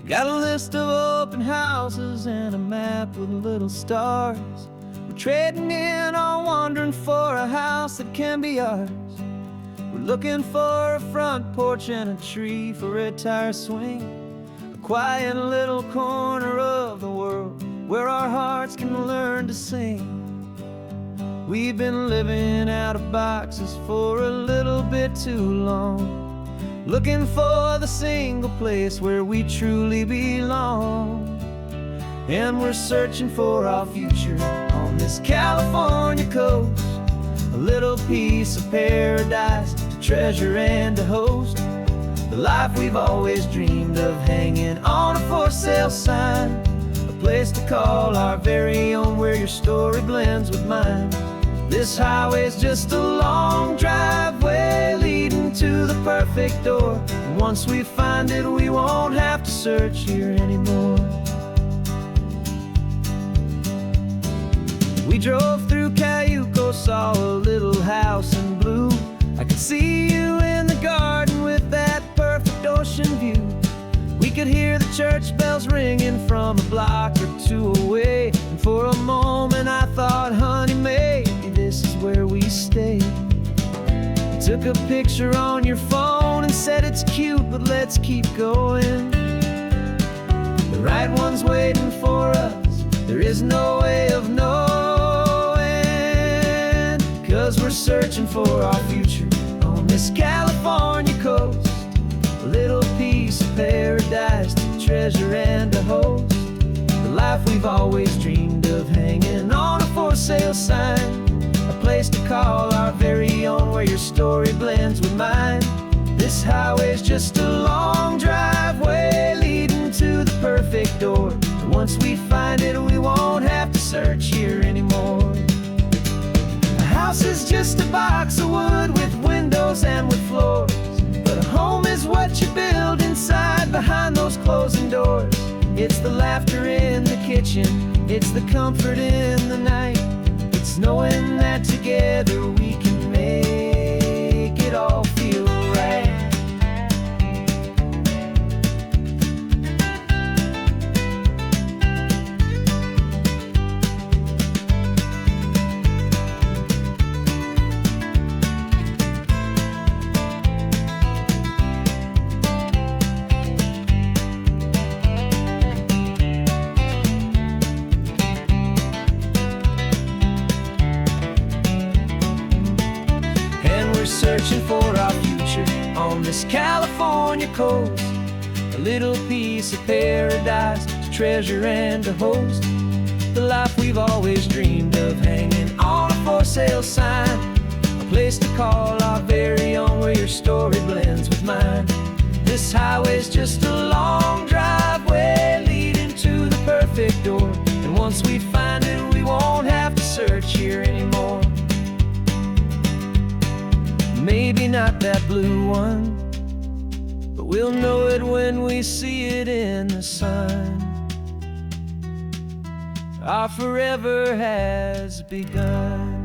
Got a list of open houses and a map with little stars. We're trading in on wandering for a house that can be ours. We're looking for a front porch and a tree for a tire swing, a quiet little corner of the world where our hearts can learn to sing. We've been living out of boxes for a little bit too long, looking for the single place where we truly belong. And we're searching for our future on this California coast, a little piece of paradise to treasure and to host, the life we've always dreamed of, hanging on a for sale sign, a place to call our very own where your story blends with mine. This highway's just a long driveway leading to the perfect door, and once we find it we won't have to search here anymore. We drove through Cayuco, saw a little house in blue. I could see you in the garden with that perfect ocean view. We could hear the church bells ringing from a block or two away, and for a moment I thought, honey, maybe this is where we stay. You took a picture on your phone and said it's cute, but let's keep going. The right one's waiting for us, there is no way of knowing, 'cause we're searching for our future on this California coast, a little piece of paradise to treasure and to host, the life we've always dreamed of, hanging on a for sale sign, a place to call our very own where your story blends with mine. This highway's just a long driveway leading to the perfect door, and once we find it we won't have to search here anymore. A house is just a box of wood with windows and with floors, but a home is what you build inside behind those closing doors. It's the laughter in the kitchen, it's the comfort in the night, it's knowing that together we can make it all feel right. Searching for our future on this California coast, a little piece of paradise to treasure and to host, the life we've always dreamed of, hanging on a for sale sign, a place to call our very own where your story blends with mine. This highway's just a long driveway leading to the perfect door, and once we find it we won't have to search here anymore. Maybe not that blue one, but we'll know it when we see it in the sun. Our forever has begun.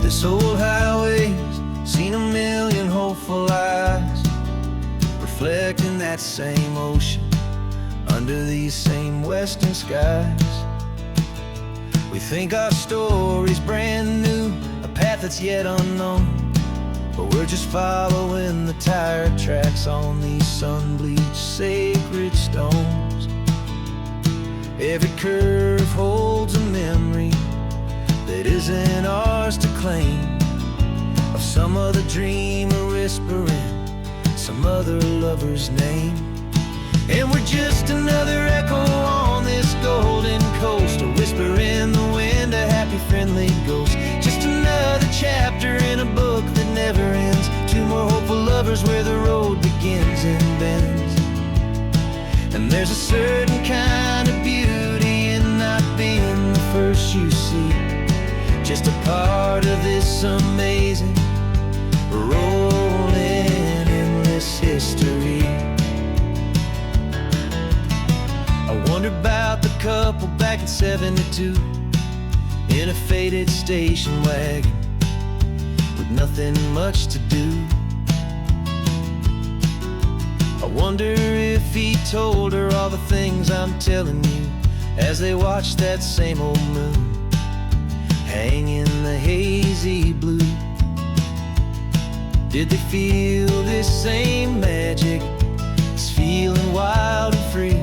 This old highway's seen a million hopeful eyes, reflecting that same ocean under these same western skies. We think our story's brand new, a path that's yet unknown, but we're just following the tire tracks on these sun-bleached sacred stones. Every curve holds a memory that isn't ours to claim, of some other dreamer whispering some other lover's name. And we're just another echo on this golden coast, a whisper in the wind, a happy friendly ghost. Just another chapter in a book that never ends, two more hopeful lovers where the road begins. And There's a certain kind of beauty in not being the first you see, just a part of this amazing, rolling, endless history. I wonder about the couple back in '72 in a faded station wagon with nothing much to do. I wonder if he told her all the things I'm telling you as they watched that same old moon hang in the hazy blue. Did they feel this same magic, this feeling wild and free,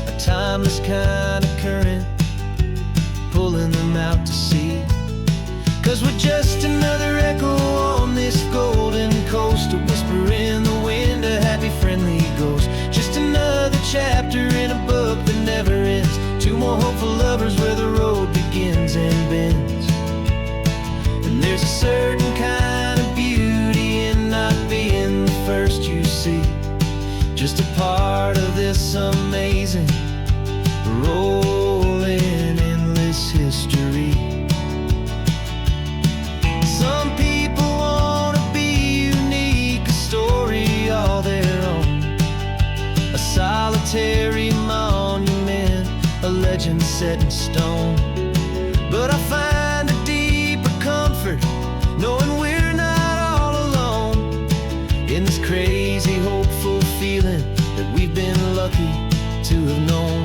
a timeless kind of current pulling them out to sea? 'Cause we're just another echo on this golden coast, a whisper in the wind, a happy friendly ghost. Just another chapter in a book that never ends, two more hopeful lovers where the road begins and bends. And there's a certain kind of beauty in not being the first you see, just a part of this amazing, rolling, endless history. Some people wanna be unique, a story all their own, a solitary monument, a legend set in stone. But I find a deeper comfort knowing we're not all alone in this crazy, hopeful feeling that we've been lucky to have known.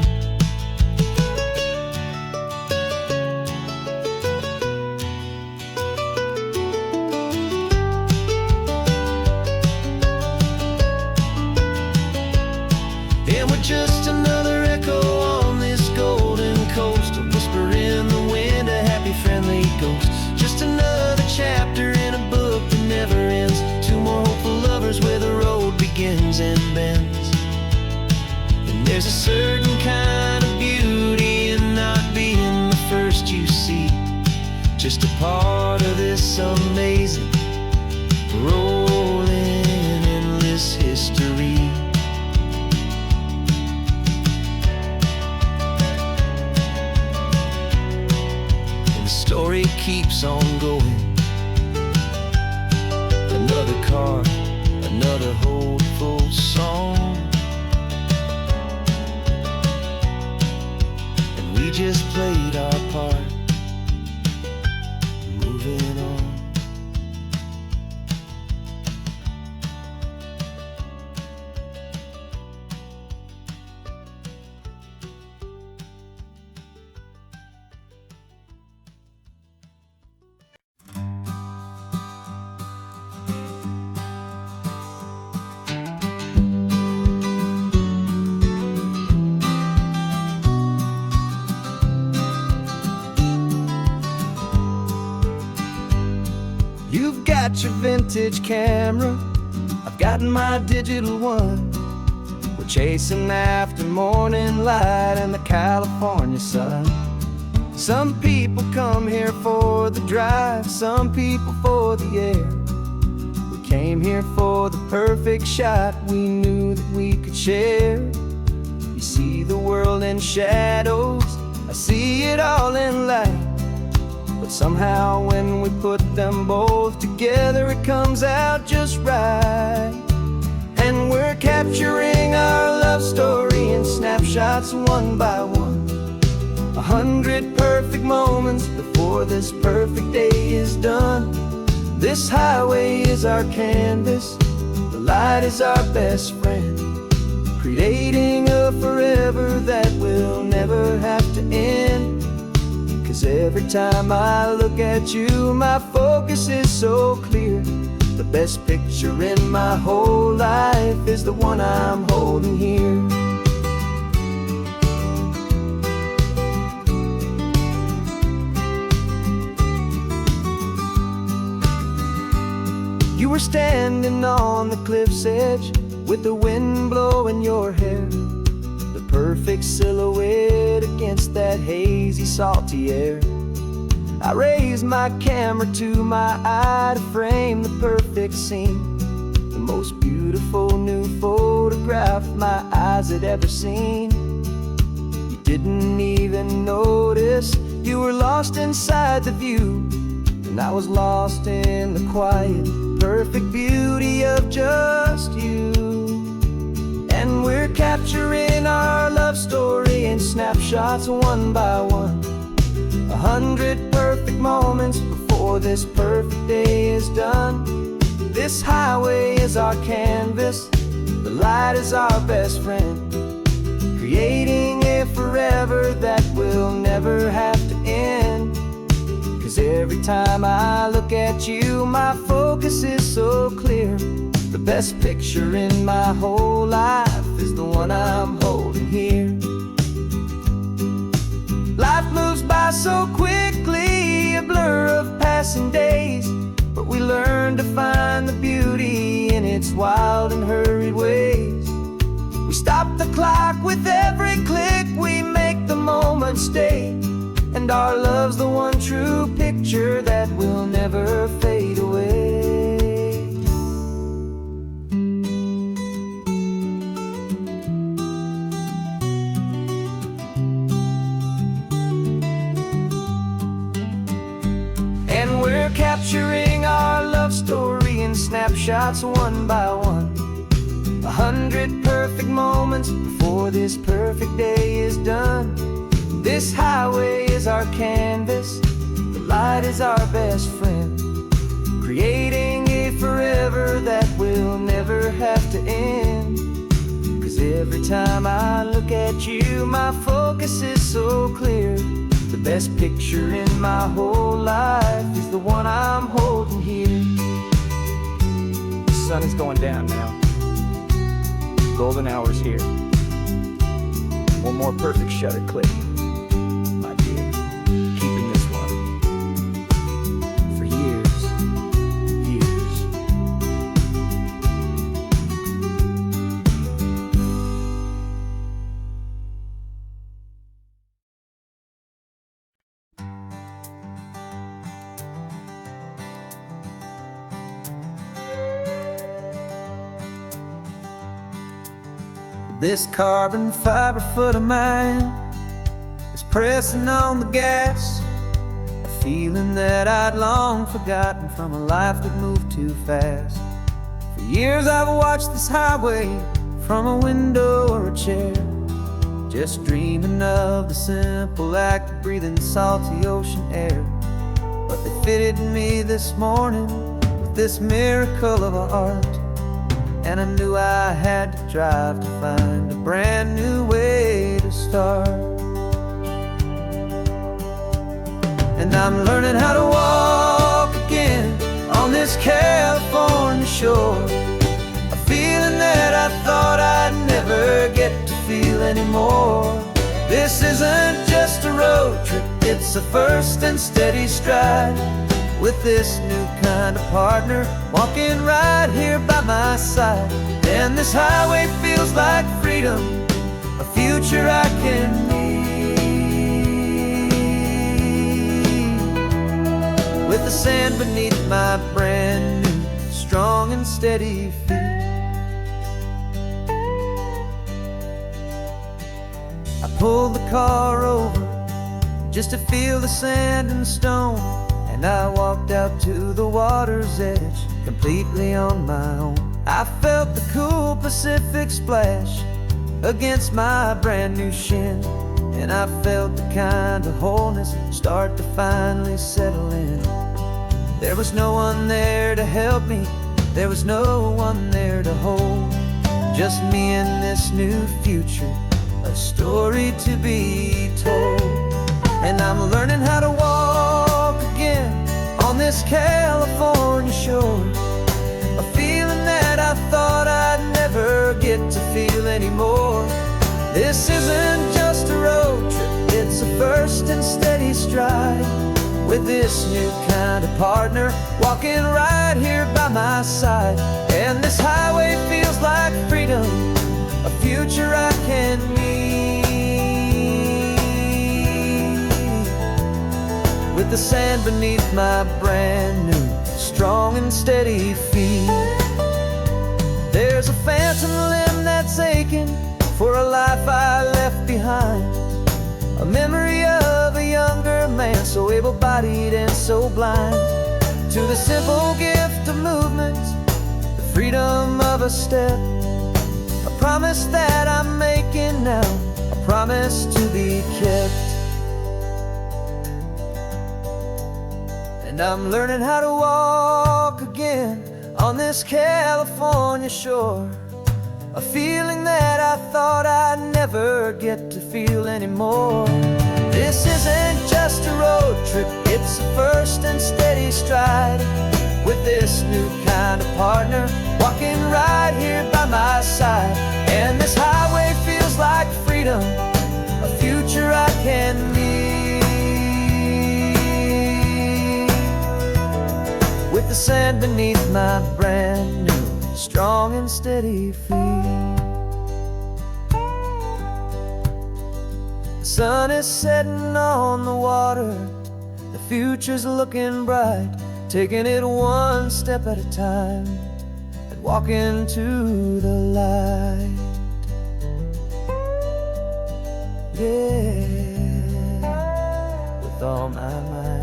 And we're just another echo on this golden coast, a whisper in the wind, a happy friendly ghost. Just another chapter in a book that never ends, two more hopeful lovers where the road begins and bends. And there's a certain kind of beauty in not being the first you see, just a part of this amazing, rolling, endless history. Story keeps on going. Another car, another hopeful song, and we just played our part, moving on. You've got your vintage camera, I've got my digital one. We're chasing after morning light and the California sun. Some people come here for the drive, some people for the air. We came here for the perfect shot we knew that we could share. You see the world in shadows, I see it all in light. But somehow when we put them both together, it comes out just right. And we're capturing our love story in snapshots one by one, 100 perfect moments before this perfect day is done. This highway is our canvas, the light is our best friend, creating a forever that will never have to end. 'Cause every time I look at you, my focus is so clear. The best picture in my whole life is the one I'm holding here. You were standing on the cliff's edge with the wind blowing your hair, the perfect silhouette against that hazy, salty air. I raised my camera to my eye to frame the perfect scene. the most beautiful new photograph my eyes had ever seen. You didn't even notice you were lost inside the view, and I was lost in the quiet, perfect beauty of just you. And we're capturing our love story in snapshots one by one, 100 perfect moments before this perfect day is done. This highway is our canvas, the light is our best friend, creating a forever that will never have to end. 'Cause every time I look at you, my focus is so clear. The best picture in my whole life is the one I'm holding here. Life moves by so quickly, a blur of passing days, but we learn to find the beauty in its wild and hurried ways. We stop the clock with every click, we make the moment stay, and our love's the one true picture that will never fade away. And we're capturing our love story in snapshots one by one, 100 perfect moments before this perfect day is done. This highway is our canvas, the light is our best friend, creating a forever that will never have to end. 'Cause every time I look at you, my focus is so clear. The best picture in my whole life is the one I'm holding here. The sun is going down now. Golden hour's here. One more perfect shutter click, my dear. Keeping this one for years, years. This carbon fiber foot of mine is pressing on the gas, a feeling that I'd long forgotten from a life that moved too fast. For years I've watched this highway from a window or a chair, just dreaming of the simple act of breathing salty ocean air. But they fitted me this morning with this miracle of art, and I knew I had to drive to find a brand new way to start. And I'm learning how to walk again on this California shore, a feeling that I thought I'd never get to feel anymore. This isn't just a road trip, it's a first and steady stride, with this new kind of partner walking right here by my side. And this highway feels like freedom, a future I can need, with the sand beneath my brand new strong and steady feet. I pulled the car over just to feel the sand and stone, and I walked out to the water's edge completely on my own. I felt the cool Pacific splash against my brand new shin, and I felt the kind of wholeness start to finally settle in. There was no one there to help me, there was no one there to hold, just me and this new future, a story to be told. And I'm learning how to walk again on this California shore, a feeling that I thought I'd never get to feel anymore. This isn't just a road trip, it's a first and steady stride, with this new kind of partner walking right here by my side. And this highway feels like freedom, a future I can need, with the sand beneath my brand new strong and steady feet. There's a phantom limb that's aching for a life I left behind, a memory of a younger man, so able-bodied and so blind, to the simple gift of movement, the freedom of a step, a promise that I'm making now, a promise to be kept. And I'm learning how to walk again on this California shore, a feeling that I thought I'd never get to feel anymore. This isn't just a road trip, it's a first and steady stride, with this new kind of partner walking right here by my side. And this highway feels like freedom, a future I can meet, with the sand beneath my brand new, strong and steady feet. The sun is setting on the water, the future's looking bright, taking it one step at a time and walking to the light. Yeah, with all my might.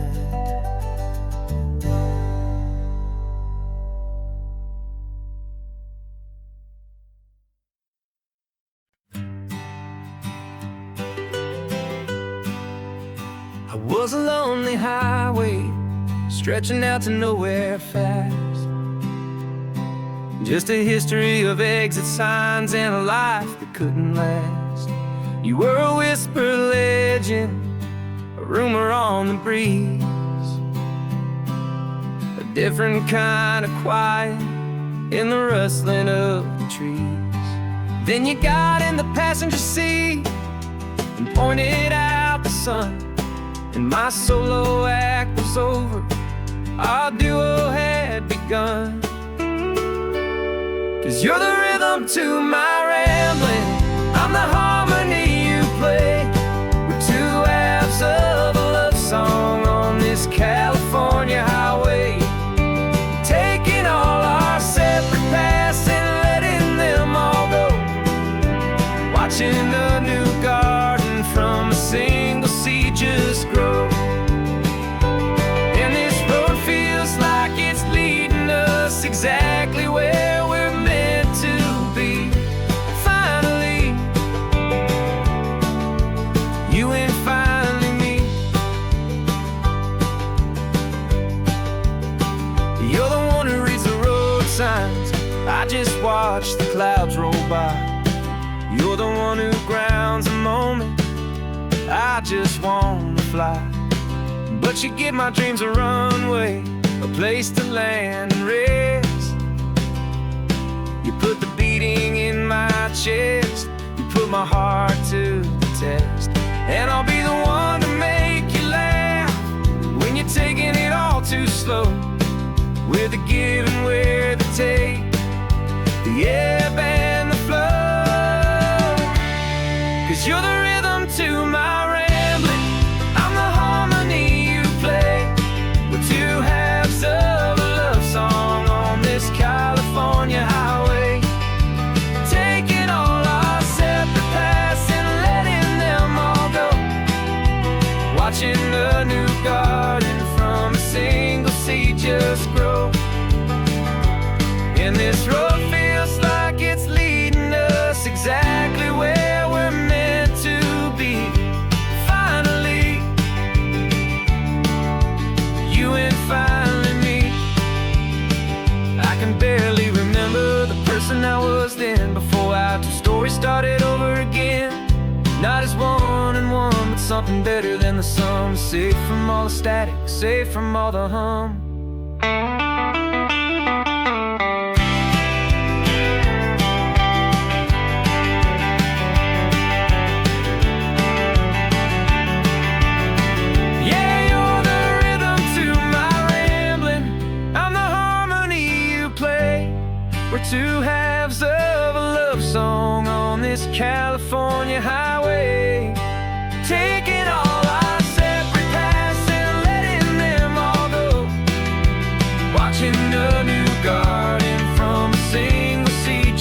I was a lonely highway, stretching out to nowhere fast. Just a history of exit signs and a life that couldn't last. You were a whisper legend, a rumor on the breeze, a different kind of quiet in the rustling of the trees. Then you got in the passenger seat and pointed out the sun, and my solo act was over, our duo had begun. 'Cause you're the rhythm to my rambling, I'm the harmony you play. We're two halves of a love song on this California highway, taking all our separate paths and letting them all go, watching a new garden from a single seed just grow. And this road feels like it's leading us exactly where we're meant to be. Finally, you and finally me. You're the one who reads the road signs, I just watch the clouds roll by. You're the one who grounds a moment, I just wanna fly. But you give my dreams a runway, a place to land and rest. You put the beating in my chest, you put my heart to the test. And I'll be the one to make you laugh when you're taking it all too slow. We're the give and we're the take, the ebb and the flow. 'Cause you're the rhythm to my rambling, I'm the harmony you play. We're two halves of a love song on this California highway, taking all our separate paths and letting them all go, watching a new garden from a single seed just grow. And this road feels like it's leading us exactly where we're meant to be. Finally, you and finally me. I can barely remember the person I was then, before our two stories started over again. Not as one and one, but something better than the sum. Safe from all the static, safe from all the hum. We're two halves of a love song on this California highway, taking all our separate paths and letting them all go, watching a new garden from a single seed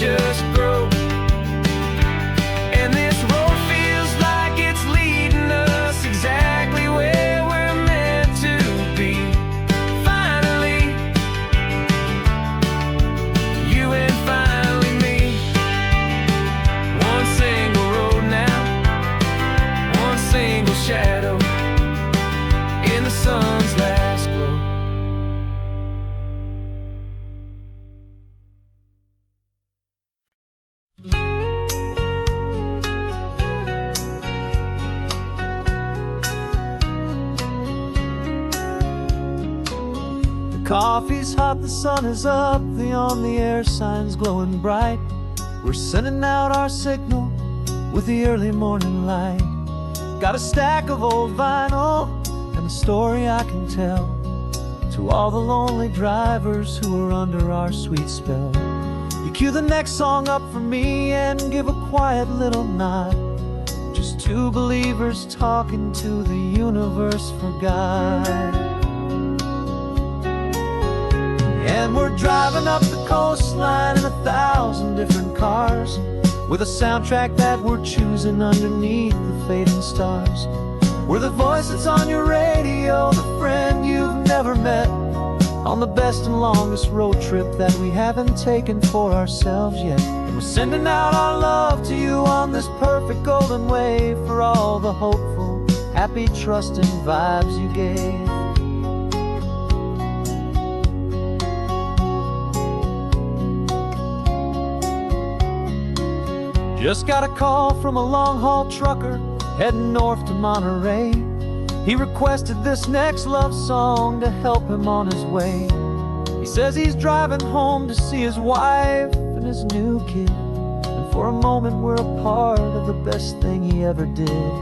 Coffee's hot, the sun is up, the on the air sign's glowing bright. We're sending out our signal with the early morning light. Got a stack of old vinyl and a story I can tell to all the lonely drivers who are under our sweet spell. You cue the next song up for me and give a quiet little nod. Just two believers talking to the universe for God. And we're driving up the coastline in 1,000 different cars, with a soundtrack that we're choosing underneath the fading stars. We're the voice that's on your radio, the friend you've never met, on the best and longest road trip that we haven't taken for ourselves yet. And we're sending out our love to you on this perfect golden wave for all the hopeful, happy, trusting vibes you gave. Just got a call from a long-haul trucker heading north to Monterey. He requested this next love song to help him on his way. He says he's driving home to see his wife and his new kid, and for a moment we're a part of the best thing he ever did.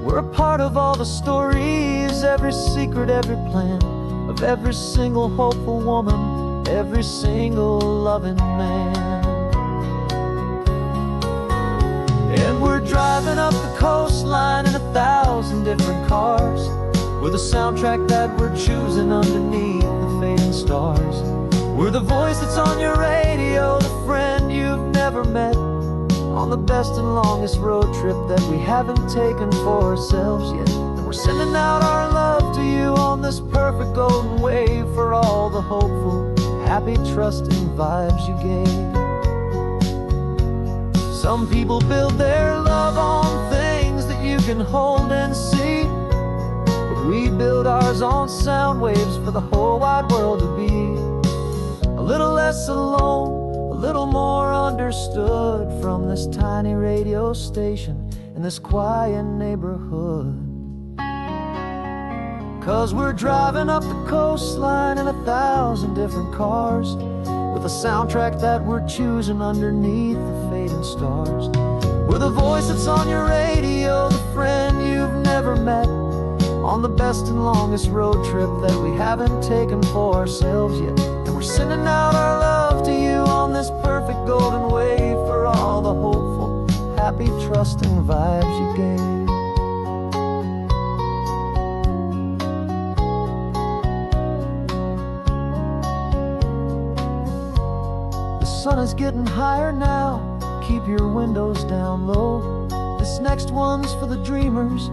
We're a part of all the stories, every secret, every plan, of every single hopeful woman, every single loving man. And we're driving up the coastline in 1,000 different cars, with a soundtrack that we're choosing underneath the fading stars. We're the voice that's on your radio, the friend you've never met, on the best and longest road trip that we haven't taken for ourselves yet. And we're sending out our love to you on this perfect golden wave for all the hopeful, happy, trusting vibes you gave. Some people build their love on things that you can hold and see, but we build ours on sound waves for the whole wide world to be a little less alone, a little more understood, from this tiny radio station in this quiet neighborhood. 'Cause we're driving up the coastline in 1,000 different cars, with a soundtrack that we're choosing underneath the fading stars. We're the voice that's on your radio, the friend you've never met, on the best and longest road trip that we haven't taken for ourselves yet. And we're sending out our love to you on this perfect golden wave for all the hopeful, happy, trusting vibes you gave. The sun is getting higher now, keep your windows down low. This next one's for the dreamers,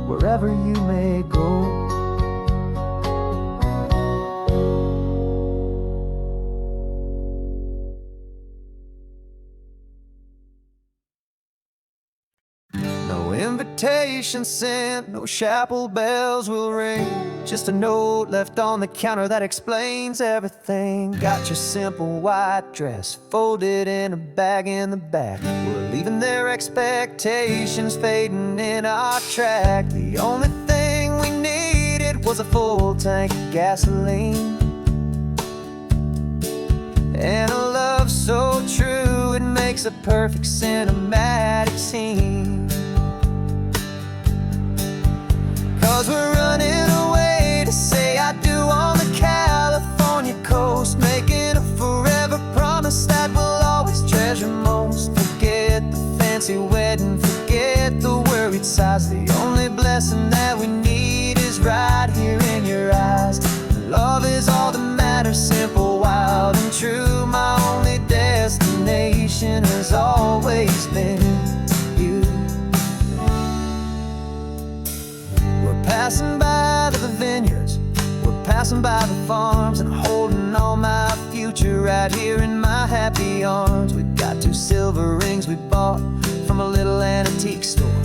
wherever you may go. No invitation sent, no chapel bells will ring, just a note left on the counter that explains everything. Got your simple white dress folded in a bag in the back. We're leaving their expectations fading in our track. The only thing we needed was a full tank of gasoline, and a love so true it makes a perfect cinematic scene. 'Cause we're running away to say I do on the California coast, making a forever promise that we'll always treasure most. Forget the fancy wedding, forget the worried sighs. The only blessing that we need is right here in your eyes. Love is all that matters, simple, wild, and true. My only destination has always been you. We're passing by the vineyards, we're passing by the farms, and holding on my future right here in my happy arms. We've got 2 silver rings we bought from a little antique store,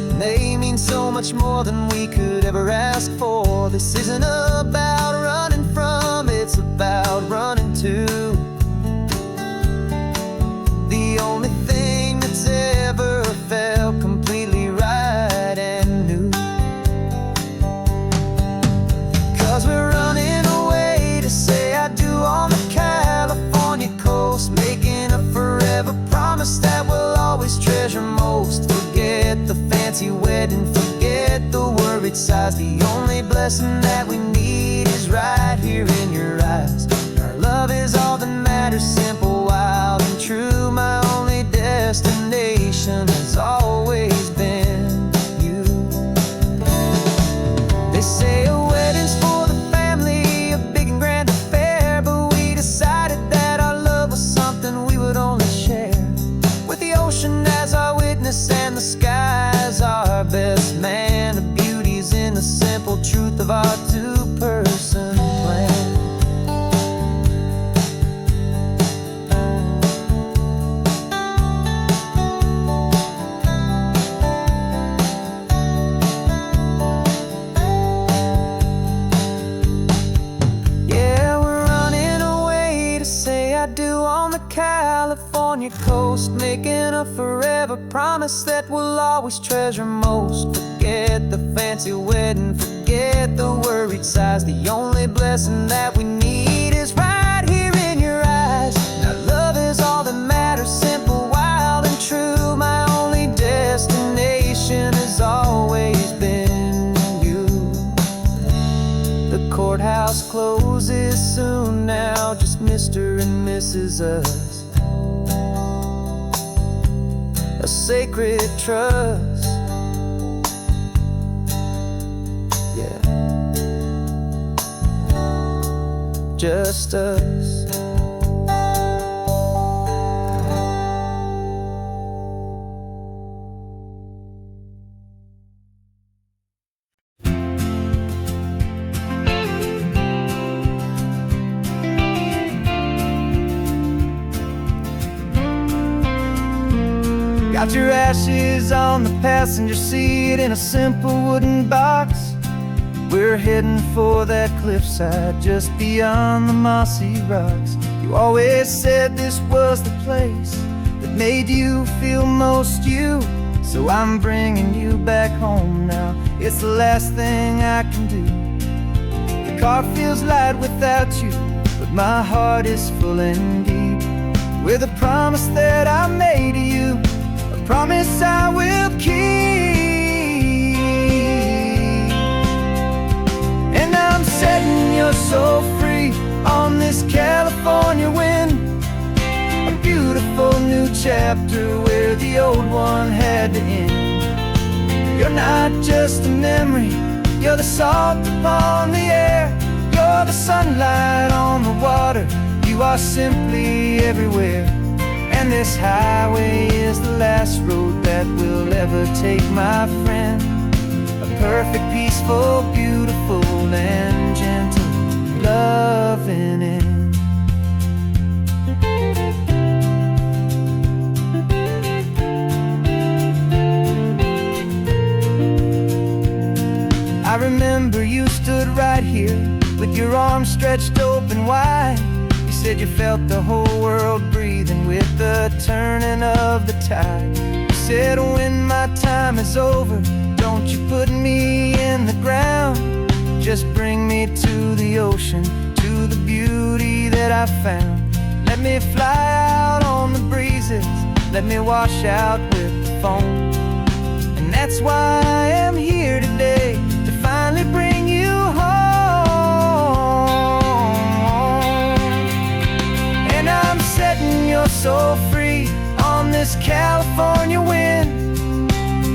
and they mean so much more than we could ever ask for. This isn't about running from, it's about running to the only thing that's ever felt completely right and new. 'Cause we're running away sighs. The only blessing that we need is right here in your eyes. Our love is all that matters, simple, wild, and true. My only destination has always been you. They say a wedding's for the family, a big and grand affair, but we decided that our love was something we would only share with the ocean as our witness and the sky as our best man. The beauty's in the simple truth of our two-person plan. Yeah, we're running away to say I do on the California coast, making a forever promise that we'll always treasure most. Forget the fancy wedding, forget the worried sighs. The only blessing that we need is right here in your eyes. Now love is all that matters, simple, wild, and true. My only destination has always been you. The courthouse closes soon now, just Mr. and Mrs. Us. A sacred trust, yeah, just us. Got your ashes on the passenger seat in a simple wooden box. We're heading for that cliffside just beyond the mossy rocks. You always said this was the place that made you feel most you. So I'm bringing you back home now, it's the last thing I can do. The car feels light without you, but my heart is full and deep with a promise that I made to you, a promise I will keep. And I'm setting your soul free on this California wind, a beautiful new chapter where the old one had to end. You're not just a memory, you're the salt upon the air, you're the sunlight on the water, you are simply everywhere. And this highway is the last road that we'll ever take, my friend. A perfect, peaceful, beautiful, and gentle loving end. I remember you stood right here with your arms stretched open wide. You said you felt the whole world breathing with the turning of the tide. You said when my time is over, don't you put me in the ground, just bring me to the ocean, to the beauty that I found. Let me fly out on the breezes, let me wash out with the foam. And that's why I am here today, to finally bring you home. And I'm setting your soul free on this California wind,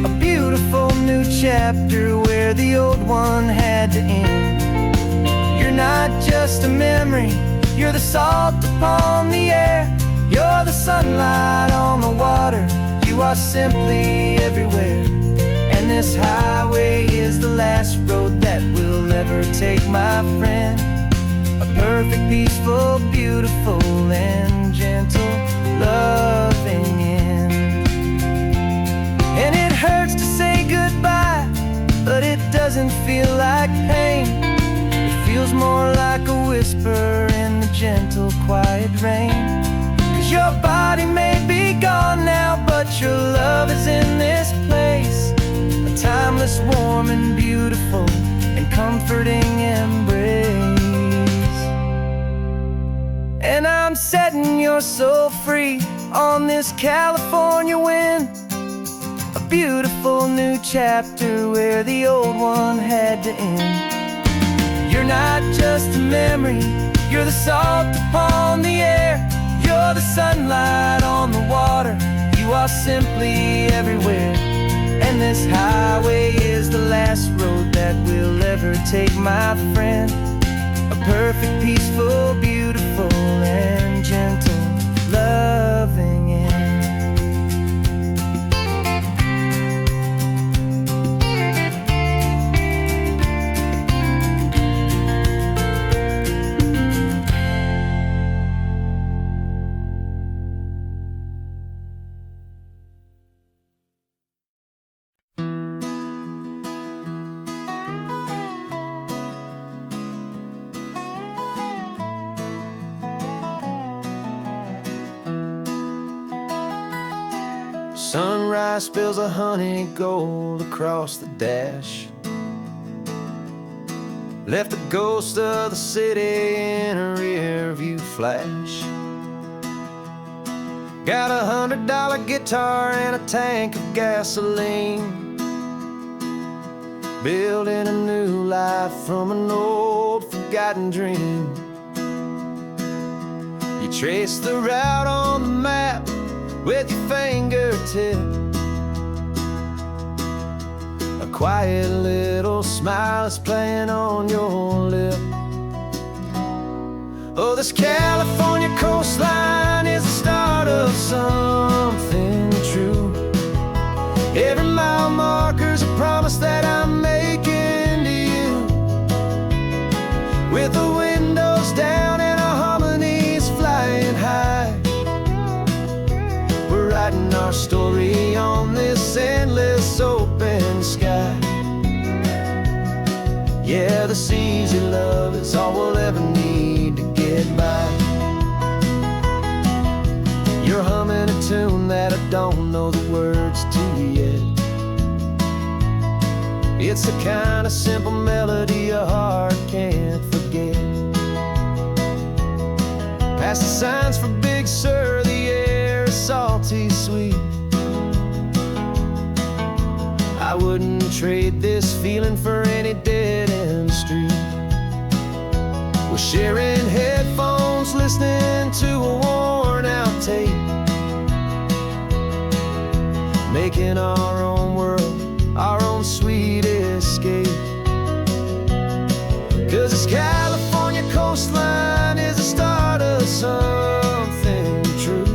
a beautiful new chapter where the old one had to end. You're not just a memory, you're the salt upon the air, you're the sunlight on the water, you are simply everywhere. And this highway is the last road that we'll ever take, my friend. A perfect, peaceful, beautiful, and gentle loving end. And it hurts to say goodbye, but it doesn't feel like pain. It feels more like a whisper in the gentle, quiet rain. 'Cause your body may be gone now, but your love is in this place, a timeless, warm, and beautiful, and comforting embrace. And I'm setting your soul free on this California wind, a beautiful new chapter where the old one had to end. You're not just a memory, you're the salt upon the air. You're the sunlight on the water, you are simply everywhere. And this highway is the last road that we'll ever take, my friend. A perfect, peaceful, beautiful, and gentle, loving end. Sunrise spills a honey gold across the dash, left the ghost of the city in a rear view flash. Got a $100 guitar and a tank of gasoline, building a new life from an old forgotten dream. You trace the route on the map with your fingertip, a quiet little smile is playing on your lip. Oh, this California coastline is the start of something true. Every mile marker's a promise that I'm making to you, with the windows down and our harmonies flying high. Writing our story on this endless open sky. Yeah, this easy love is all we'll ever need to get by. You're humming a tune that I don't know the words to yet. It's the kind of simple melody a heart can't forget. Past the signs for Big Sur, the air is salty sweet. I wouldn't trade this feeling for any dead-end street. We're sharing headphones, listening to a worn-out tape, making our own world, our own sweet escape. 'Cause this California coastline is the start of something true.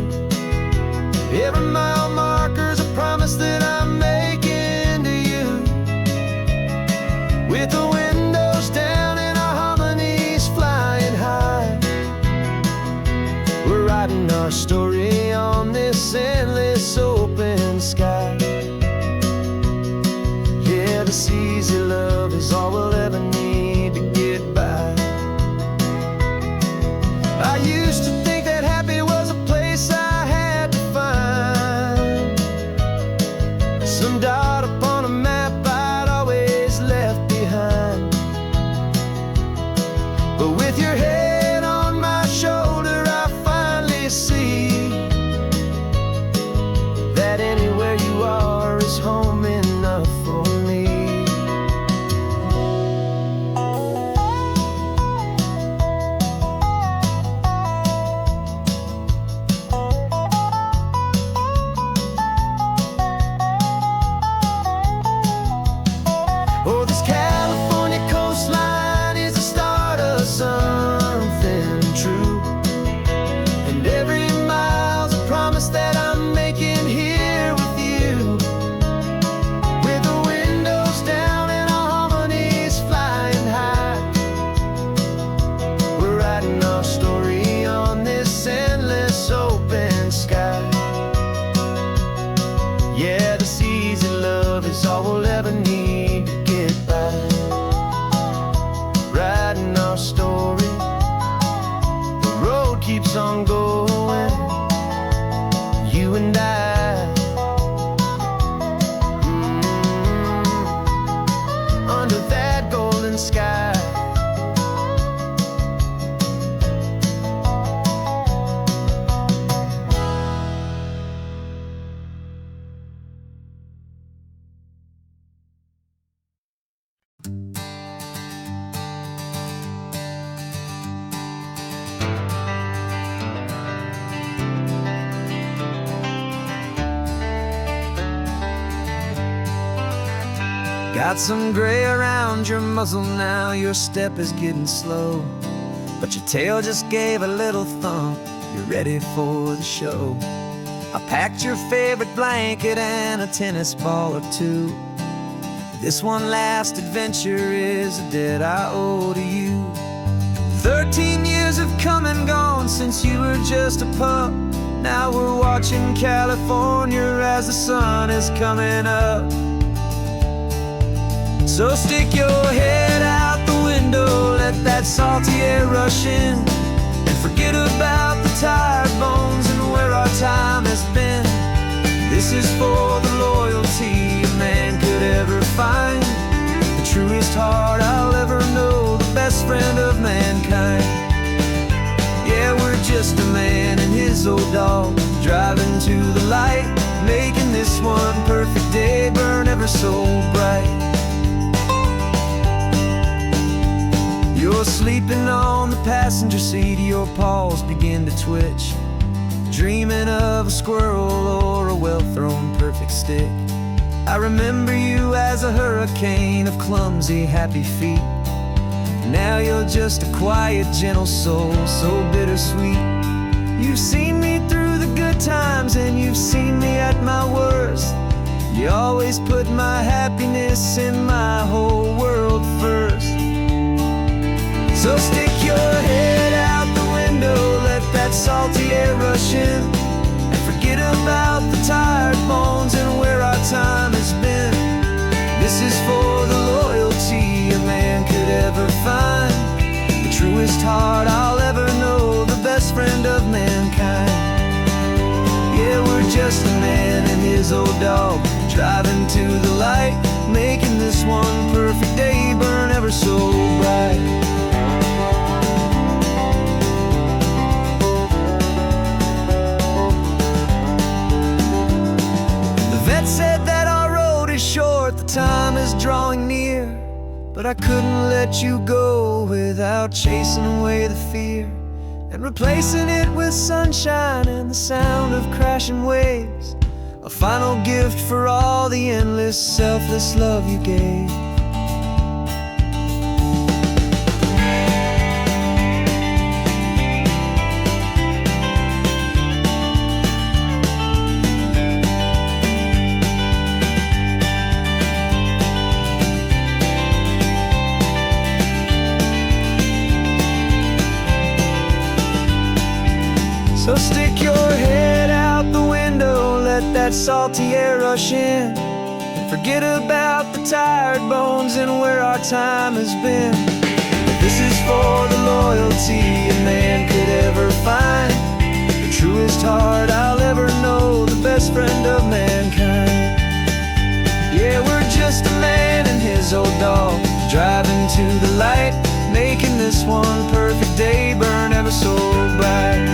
Every mile marker's a promise that I'm making to you, with the windows down and our harmonies flying high. We're writing our story on this endless open sky. Yeah, this easy love is all we'll ever need to get by. I used to think that happy was a place I had to find, some dot upon a map I'd always left behind. But with your head on my shoulder, I finally see that anywhere you are is home enough for me. Oh, this California coastline is the start of something true, and every mile's a promise that I'm making here with you, with the windows down and our harmonies flying high. We're writing our story on this endless open sky. Yeah, this easy love is all we'll ever need to get by. Writing our story, the road keeps on going, you and I, under that golden sky. Got some gray around your muzzle now, your step is getting slow, but your tail just gave a little thump, you're ready for the show. I packed your favorite blanket and a tennis ball or two. This one last adventure is a debt I owe to you. 13 years have come and gone since you were just a pup. Now we're watching California as the sun is coming up. So stick your head out the window, let that salty air rush in, and forget about the tired bones and where our time has been. This is for the loyalty a man could ever find, the truest heart I'll ever know, the best friend of mankind. Yeah, we're just a man and his old dog, driving to the light, making this one perfect day burn ever so bright. You're sleeping on the passenger seat, your paws begin to twitch, dreaming of a squirrel or a well-thrown perfect stick. I remember you as a hurricane of clumsy, happy feet. Now you're just a quiet, gentle soul, so bittersweet. You've seen me through the good times and you've seen me at my worst. You always put my happiness and my whole world first. So stick your head out the window, let that salty air rush in, and forget about the tired bones and where our time has been. This is for the loyalty a man could ever find, the truest heart I'll ever know, the best friend of mankind. Yeah, we're just a man and his old dog, driving to the light, making this one perfect day burn ever so bright. Said that our road is short, the time is drawing near, but I couldn't let you go without chasing away the fear and replacing it with sunshine and the sound of crashing waves, a final gift for all the endless, selfless love you gave. So stick your head out the window, let that salty air rush in, and forget about the tired bones and where our time has been. This is for the loyalty a man could ever find, the truest heart I'll ever know, the best friend of mankind. Yeah, we're just a man and his old dog, driving to the light, making this one perfect day burn ever so bright.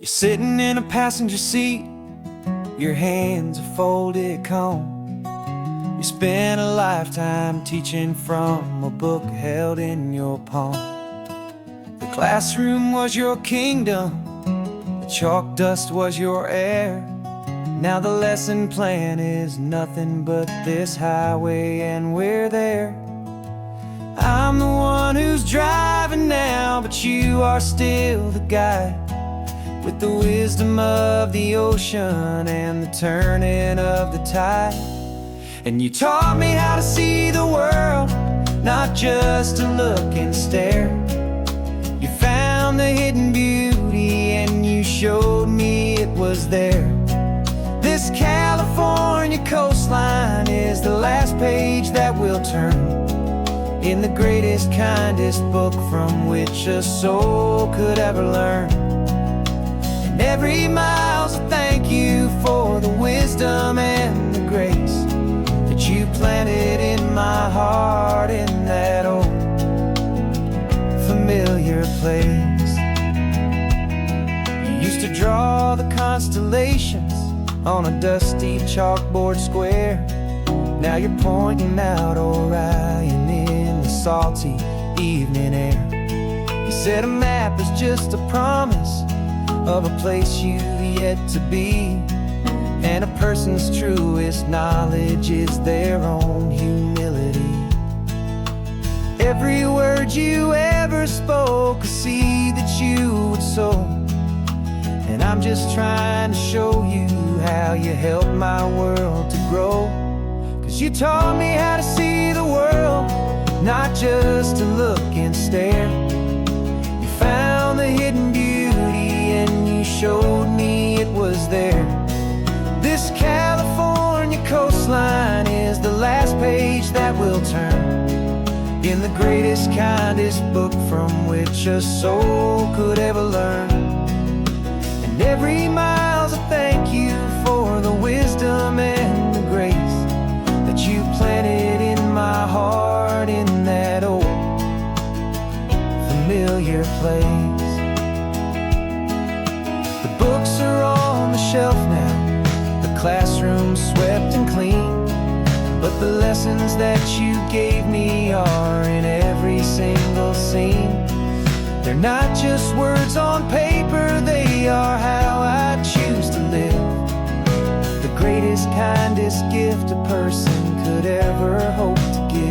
You're sitting in a passenger seat, your hands are folded calm. You spent a lifetime teaching from a book held in your palm. The classroom was your kingdom, the chalk dust was your air. Now the lesson plan is nothing but this highway and we're there. I'm the one who's driving now, but you are still the guide, with the wisdom of the ocean and the turning of the tide. And you taught me how to see the world, not just to look and stare. You found the hidden beauty and you showed me it was there. This California coastline is the last page that we'll turn in the greatest, kindest book from which a soul could ever learn. Every mile's a thank you for the wisdom and the grace that you planted in my heart in that old familiar place. place. You used to draw the constellations on a dusty chalkboard square. Now you're pointing out Orion in the salty evening air. You said a map is just a promise of a place you've yet to be, and a person's truest knowledge is their own humility. Every word you ever spoke, a seed that you would sow, and I'm just trying to show you how you helped my world to grow. 'Cause you taught me how to see the world, not just to look and stare. You found the hidden beauty and you showed me it was there. This California coastline is the last page that we'll turn in the greatest, kindest book from which a soul could ever learn. And every mile's a thank you for the wisdom and the grace that you planted in my heart in that old familiar place. The books are on the shelf now, the classroom swept and clean, but the lessons that you gave me are in every single scene. They're not just words on paper, they are how I choose to live. The greatest, kindest gift a person could ever hope to give.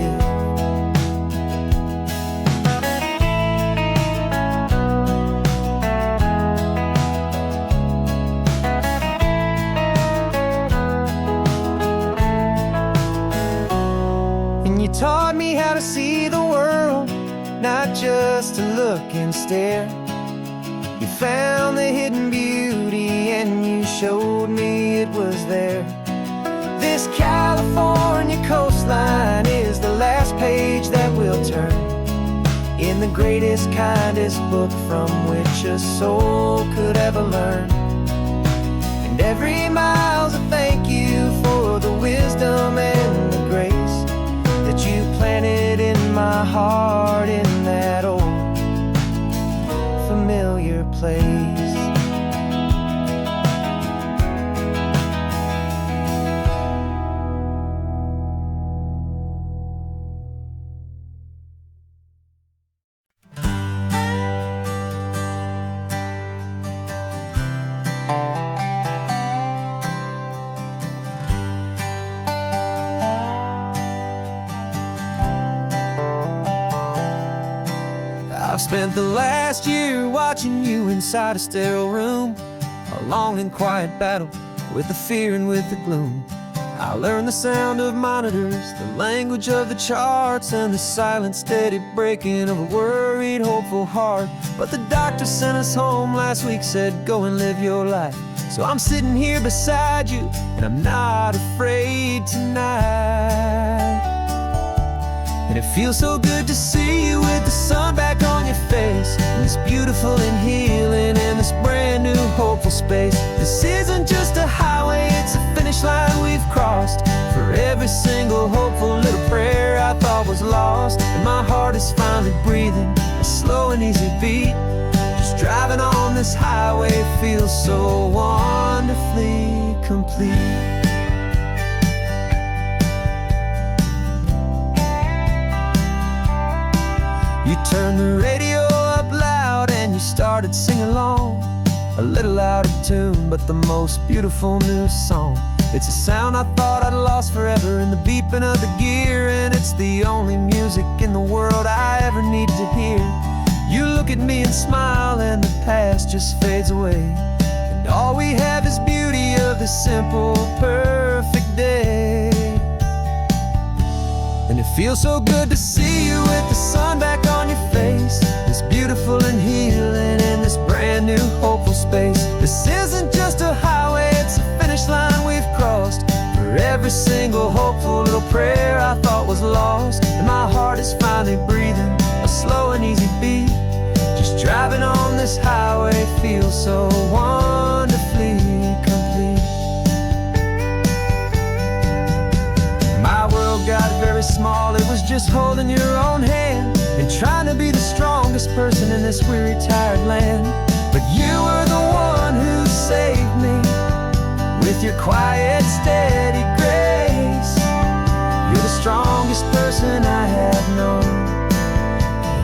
Taught me how to see the world, not just to look and stare. You found the hidden beauty and you showed me it was there. This California coastline is the last page that we'll turn in the greatest, kindest book from which a soul could ever learn. And every mile's a thank you for the wisdom and the grace that you planted in my heart in that old familiar place. I've spent the last year watching you inside a sterile room, a long and quiet battle with the fear and with the gloom. I learned the sound of monitors, the language of the charts, and the silent, steady breaking of a worried, hopeful heart. But the doctor sent us home last week, said, go and live your life. So I'm sitting here beside you, and I'm not afraid tonight. And it feels so good to see you with the sun back on your face, and this beautiful and healing in this brand new hopeful space. This isn't just a highway, it's a finish line we've crossed. For every single hopeful little prayer I thought was lost, and my heart is finally breathing a slow and easy beat. Just driving on this highway feels so wonderfully complete. You turned the radio up loud and you started singing along, a little out of tune, but the most beautiful new song. It's a sound I thought I'd lost forever in the beeping of the gear, and it's the only music in the world I ever need to hear. You look at me and smile and the past just fades away, and all we have is beauty of this simple, perfect day. And it feels so good to see you with the sun back on your face, this beautiful and healing in this brand new hopeful space. This isn't just a highway, it's a finish line we've crossed. For every single hopeful little prayer I thought was lost, and my heart is finally breathing a slow and easy beat. Just driving on this highway feels so wonderfully complete. My world got very small, it was just holding your own hand and trying to be the strongest person in this weary, tired land. But you were the one who saved me with your quiet, steady grace. You're the strongest person I have known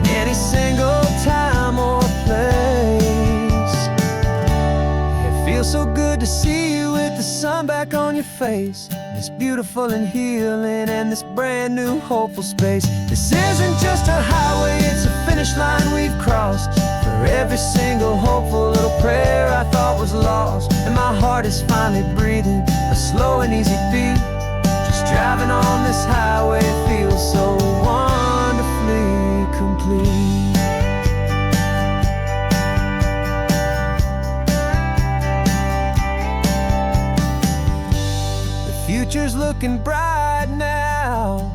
in any single time or place. It feels so good to see you with the sun back on your face. It's beautiful and healing and this brand new hopeful space. This isn't just a highway, it's a finish line we've crossed. For every single hopeful little prayer I thought was lost. And my heart is finally breathing a slow and easy beat. Just driving on this highway feels so wonderfully complete. Future's looking bright now,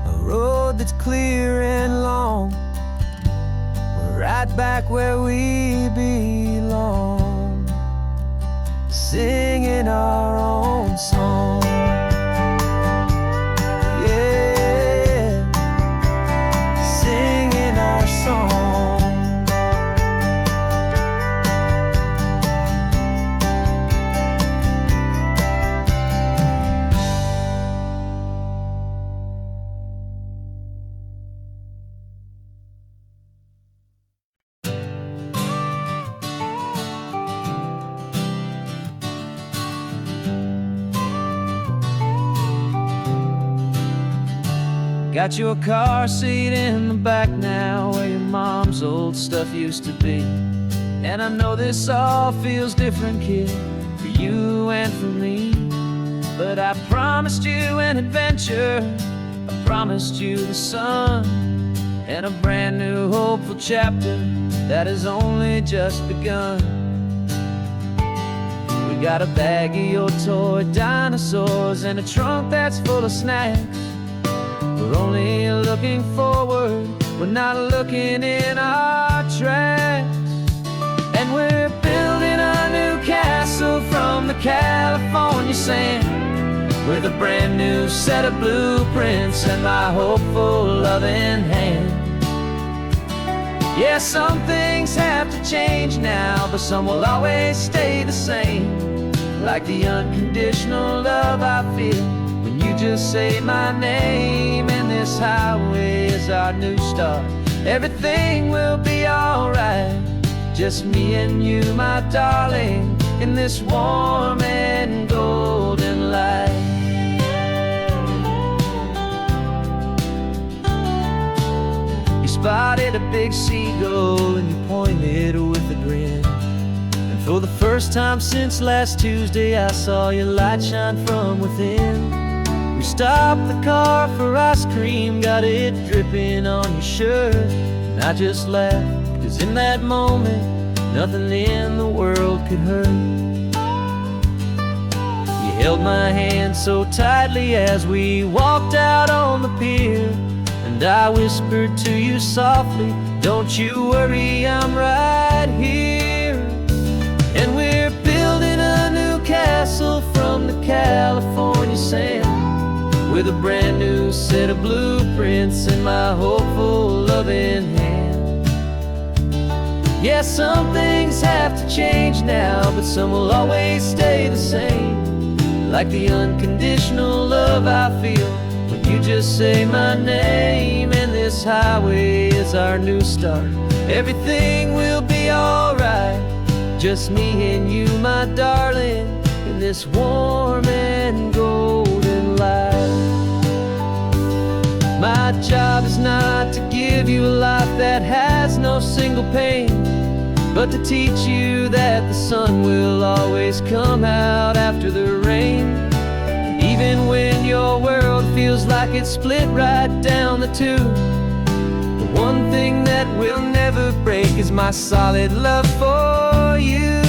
a road that's clear and long. We're right back where we belong, singing our own song. Yeah, singing our song. Got your car seat in the back now, where your mom's old stuff used to be. And I know this all feels different, kid, for you and for me. But I promised you an adventure, I promised you the sun, and a brand new hopeful chapter that has only just begun. We got a bag of your toy dinosaurs and a trunk that's full of snacks. We're only looking forward, we're not looking in our tracks. And we're building a new castle from the California sand, with a brand new set of blueprints and my hopeful loving hand. Yeah, some things have to change now, but some will always stay the same. Like the unconditional love I feel when you just say my name. And this highway is our new start. Everything will be alright, just me and you, my darling, in this warm and golden light. You spotted a big seagull and you pointed with a grin. And for the first time since last Tuesday, I saw your light shine from within. We stopped the car for ice cream, got it dripping on your shirt. And I just laughed, 'cause in that moment, nothing in the world could hurt. You held my hand so tightly as we walked out on the pier, and I whispered to you softly, don't you worry, I'm right here. And we're building a new castle from the California sand, with a brand new set of blueprints in my hopeful loving hand. Yeah, some things have to change now, but some will always stay the same. Like the unconditional love I feel when you just say my name. And this highway is our new start. Everything will be alright, just me and you, my darling, in this warm and golden light. My job is not to give you a life that has no single pain, but to teach you that the sun will always come out after the rain. And even when your world feels like it's split right down the two, the one thing that will never break is my solid love for you.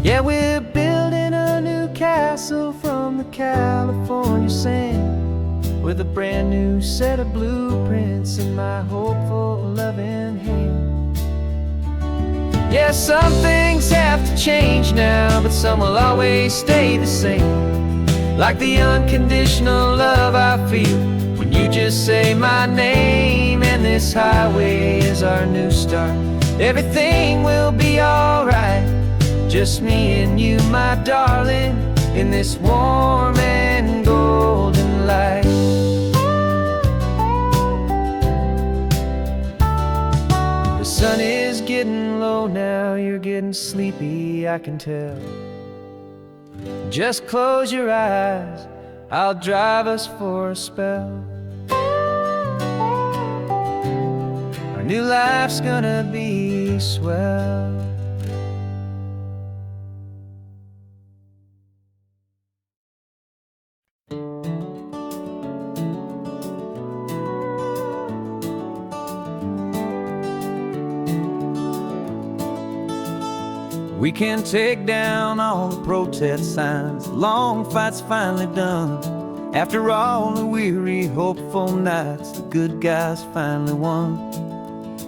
Yeah, we're building a new castle from the California sand, with a brand new set of blueprints in my hopeful loving hand. Yeah, some things have to change now, but some will always stay the same. Like the unconditional love I feel when You just say my name, and this highway is our new start. Everything will be alright, just me and you, my darling, in this warm and golden light. The sun is getting low now, you're getting sleepy, I can tell. Just close your eyes, I'll drive us for a spell. Our new life's gonna be swell. We can take down all the protest signs, long fight's finally done. After all the weary, hopeful nights, the good guys finally won.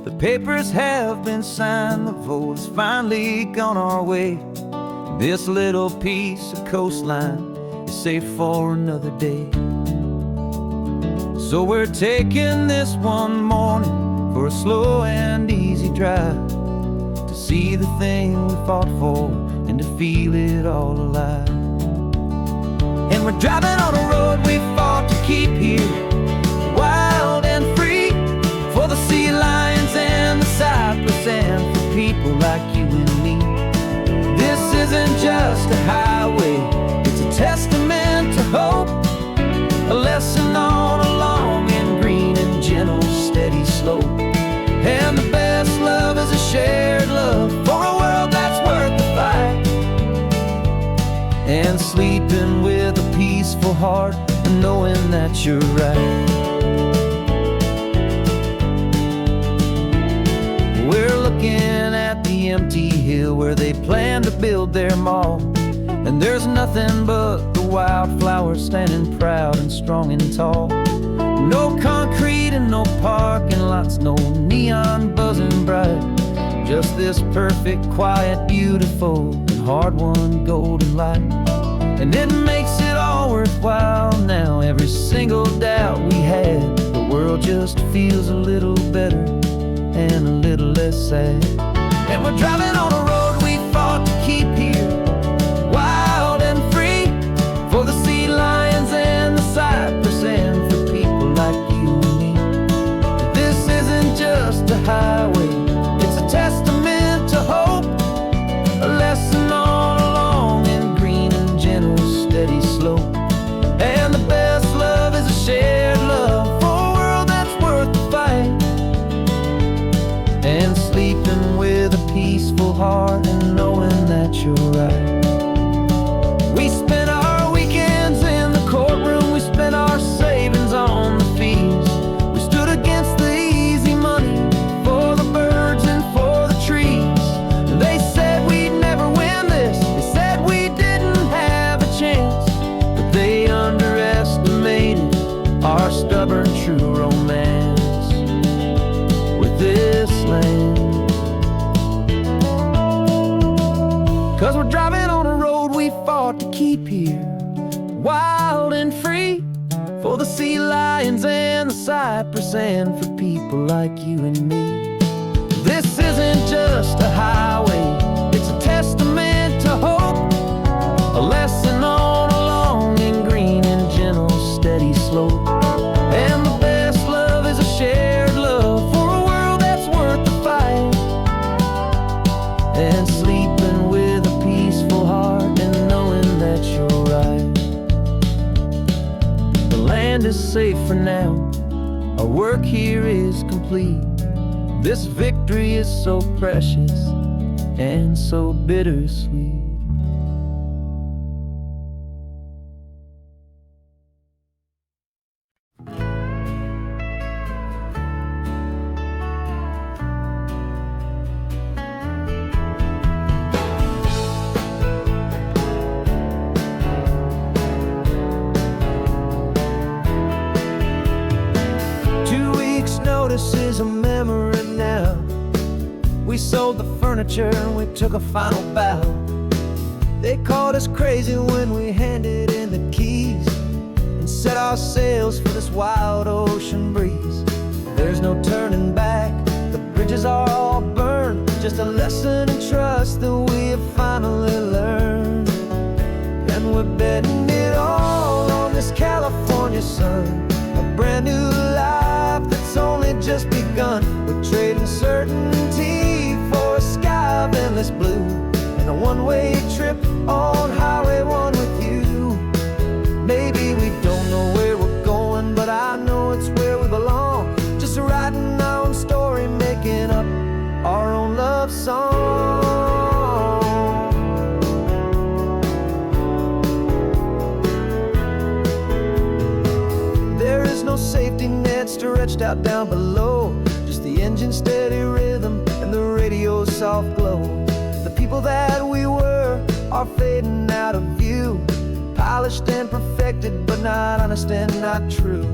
The papers have been signed, the vote has finally gone our way. This little piece of coastline is safe for another day. So we're taking this one morning for a slow and easy drive, to see the thing we fought for and to feel it all alive. And we're driving on a road we fought to keep here, wild and free, for the sea lions and the cypress and for people like you and me. This isn't just a highway, it's a testament to hope, a lesson on a long and green and gentle steady slope. And the best love is a shared love for a world that's worth the fight, and sleeping with a peaceful heart and knowing that you're right. We're looking at the empty hill where they plan to build their mall, and there's nothing but the wildflowers standing proud and strong and tall. No concrete and no parking lots, no neon buzzing bright, just this perfect, quiet, beautiful, and hard-won golden light. And it makes it all worthwhile now, every single doubt we had. The world just feels a little better and a little less sad. And we're driving on a road we fought to keep here, wild and free, for the sea lions and the cypress and for people like you and me. This isn't just a highway, it's a testament to hope, a lesson on a long and green and gentle steady slope. And the best love is a shared love for a world that's worth the fight, and sleeping with a peaceful heart and knowing that you're right. We spent our weekends in the courtroom, we spent our savings on the fees. We stood against the easy money for the birds and for the trees. They said we'd never win this, they said we didn't have a chance, but they underestimated our stubborn true romance with this land. 'Cause we're driving on a road we fought to keep here, wild and free, for the sea lions and the cypress and for people like you and me. This isn't just a highway, it's a testament to hope, a lesson on a long and green and gentle steady slope. And the best love is a shared love for a world that's worth the fight, and sleeping with a peaceful heart and knowing that you're right. The land is safe for now, our work here is complete. This victory is so precious and so bittersweet. Notice is a memory now. We sold the furniture and we took a final bow. They called us crazy when we handed in the keys and set our sails for this wild ocean breeze. There's no turning back, the bridges are all burned. Just a lesson in trust that we have finally learned. And we're betting it all on this California sun, a brand new life that's only just begun. We're trading certainty for a sky of endless blue, and a one-way trip on Highway 1 with you. Maybe we don't know where we're going, but I know it's where we belong. Just writing our own story, making up our own love song. There is no safety net stretched out down below, just the engine's steady rhythm and the radio's soft glow. The people that we were are fading out of view, polished and perfected, but not honest and not true.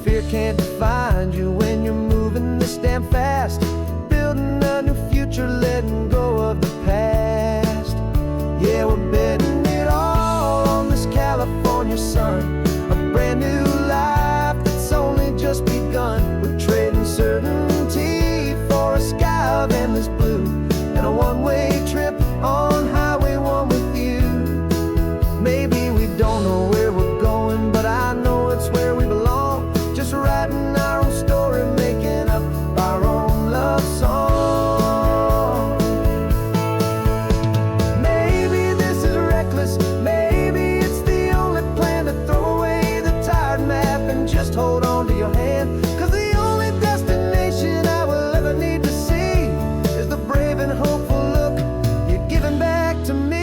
Fear can't define you when you're moving this damn fast, building a new future, letting go of the past. Yeah, we're betting it all on this California sun, a brand new life that's only just begun. We're trading certainty for a sky of endless blue, and a one-way trip on Highway 1 with you. Maybe we don't know where we're going, but I know it's where we belong. Just writing our own story, making up our own love song. Maybe this is reckless, maybe it's the only plan to throw away the tired map and just hold on to your hand. 'Cause the only destination I will ever need to see is the brave and hopeful look you're giving back to me.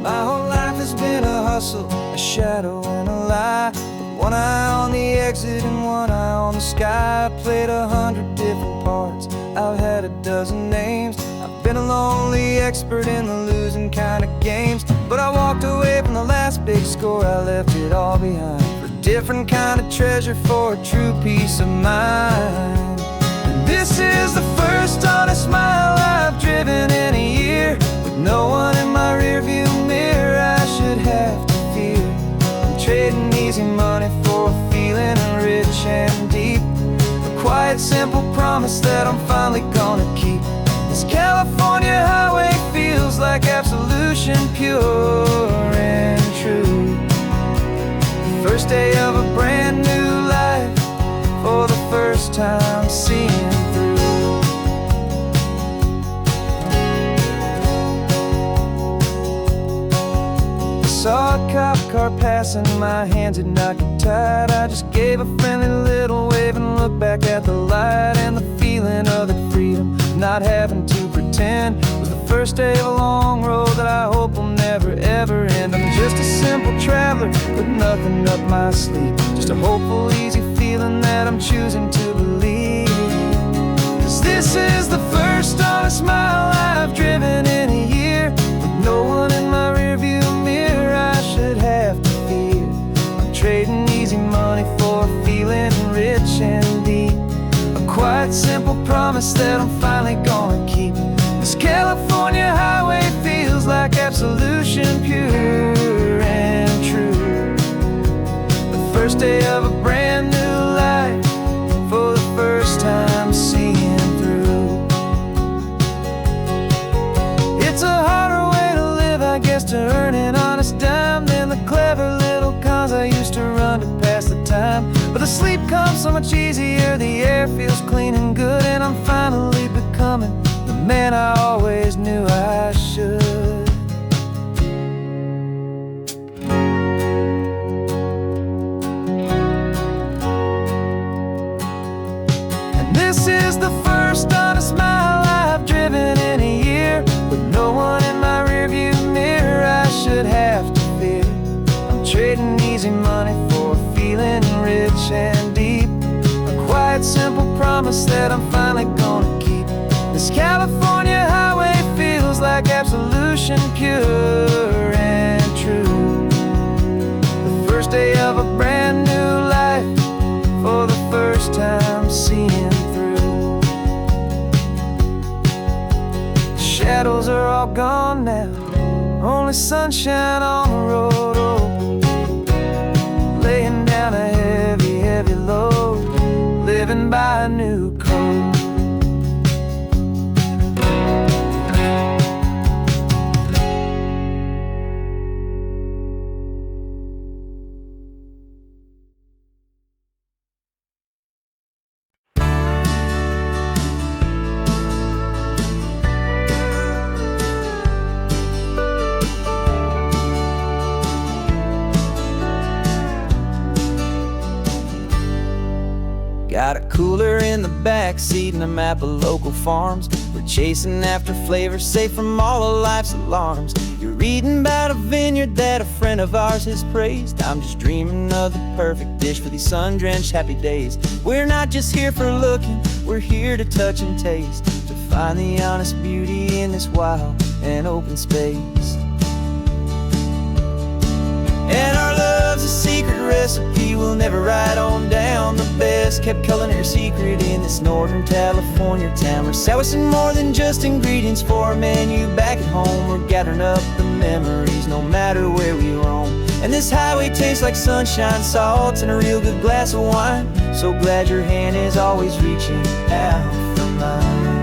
My whole life has been a hustle, a shadow and a lie, with one eye on the exit and one eye on the sky. I played 100 different parts, I've had a dozen names. I've been a lonely expert in the losing kind of games, but I walked away from the last big score, I left it all behind for a different kind of treasure, for a true peace of mind. And this is the first honest mile I've driven in a year, with no one in my rearview mirror I should have to fear. I'm trading easy money for a feeling rich and deep, a quiet simple promise that I'm finally gonna keep. This California highway feels like absolution, pure and true. The first day of a brand new life, for the first time seeing through. Saw a cop car passing, my hands had not got tied. I just gave a friendly little wave and looked back at the light, and the feeling of the freedom, not having to pretend, was the first day of a long road that I hope will never ever end. I'm just a simple traveler with nothing up my sleeve, just a hopeful, easy feeling that I'm choosing to believe. 'Cause this is the first honest mile I've driven in a year, with no one in my rearview mirror I should have to fear. I'm trading easy money for a feeling rich and deep, a quiet simple promise that I'm finally gonna keep. This California highway feels like absolution, pure and true. The first day of a brand new life, so much easier. The air feels clean and good, and I'm finally becoming the man I always knew I should. This is the first honest mile I've driven in a year, with no one in my rearview mirror I should have to fear. I'm trading easy money for a feeling rich and deep, a quiet, simple promise that I'm finally gonna keep. This California highway feels like absolution, pure and true. The first day of a brand new life, for the first time seeing through. Shadows are all gone now, only sunshine on the road. Oh, laying down a heavy, heavy load, living by a new code. Got a cooler in the back seat and a map of local farms. We're chasing after flavors safe from all of life's alarms. You're reading about a vineyard that a friend of ours has praised. I'm just dreaming of the perfect dish for these sun-drenched happy days. We're not just here for looking, we're here to touch and taste, to find the honest beauty in this wild and open space. And our love's a secret recipe we'll never write on down. The best kept culinary secret in this Northern California town. We're sourcing more than just ingredients for a menu back at home. We're gathering up the memories no matter where we roam. And this highway tastes like sunshine, salt, and a real good glass of wine. So glad your hand is always reaching out for mine.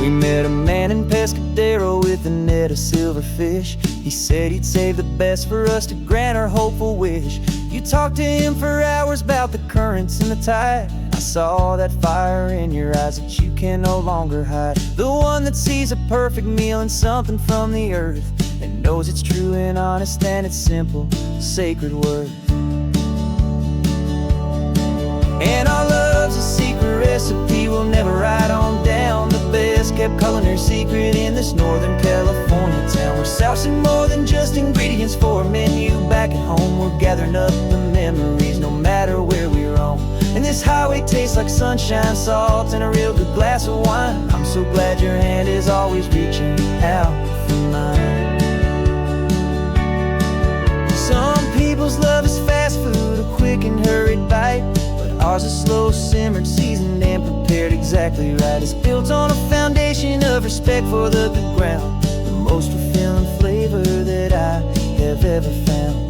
We met a man in Pescadero with a net of silverfish. He said he'd save the best for us to grant our hopeful wish. You talked to him for hours about the currents and the tide. I saw that fire in your eyes that you can no longer hide. The one that sees a perfect meal and something from the earth, and knows it's true and honest and it's simple, sacred worth. And our love's a secret recipe we'll never write on down. The best kept culinary secret in this Northern California town. We're sourcing more than just ingredients for a menu back at home. We're gathering up the memories no matter where we roam. And this highway tastes like sunshine, salt, and a real good glass of wine. I'm so glad your hand is always reaching out for mine. Some people's love is fast food, a quick and hurried bite. Ours is slow simmered, seasoned and prepared exactly right. It's built on a foundation of respect for the good ground, the most fulfilling flavor that I have ever found.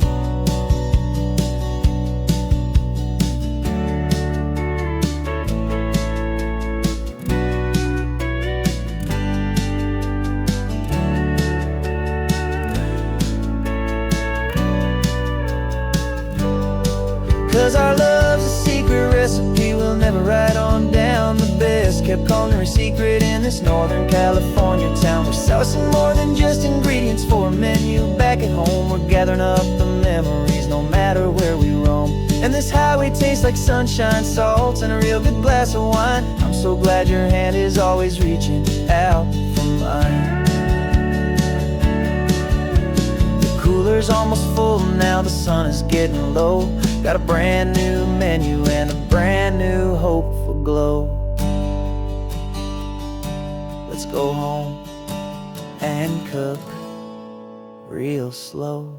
'Cause our love's a secret recipe we'll never write on down. The best kept culinary secret in this Northern California town. We're sourcing more than just ingredients for a menu back at home. We're gathering up the memories no matter where we roam. And this highway tastes like sunshine, salt, and a real good glass of wine. I'm so glad your hand is always reaching out for mine. The cooler's almost full now, the sun is getting low. Got a brand new menu and a brand new hopeful glow. Let's go home and cook real slow.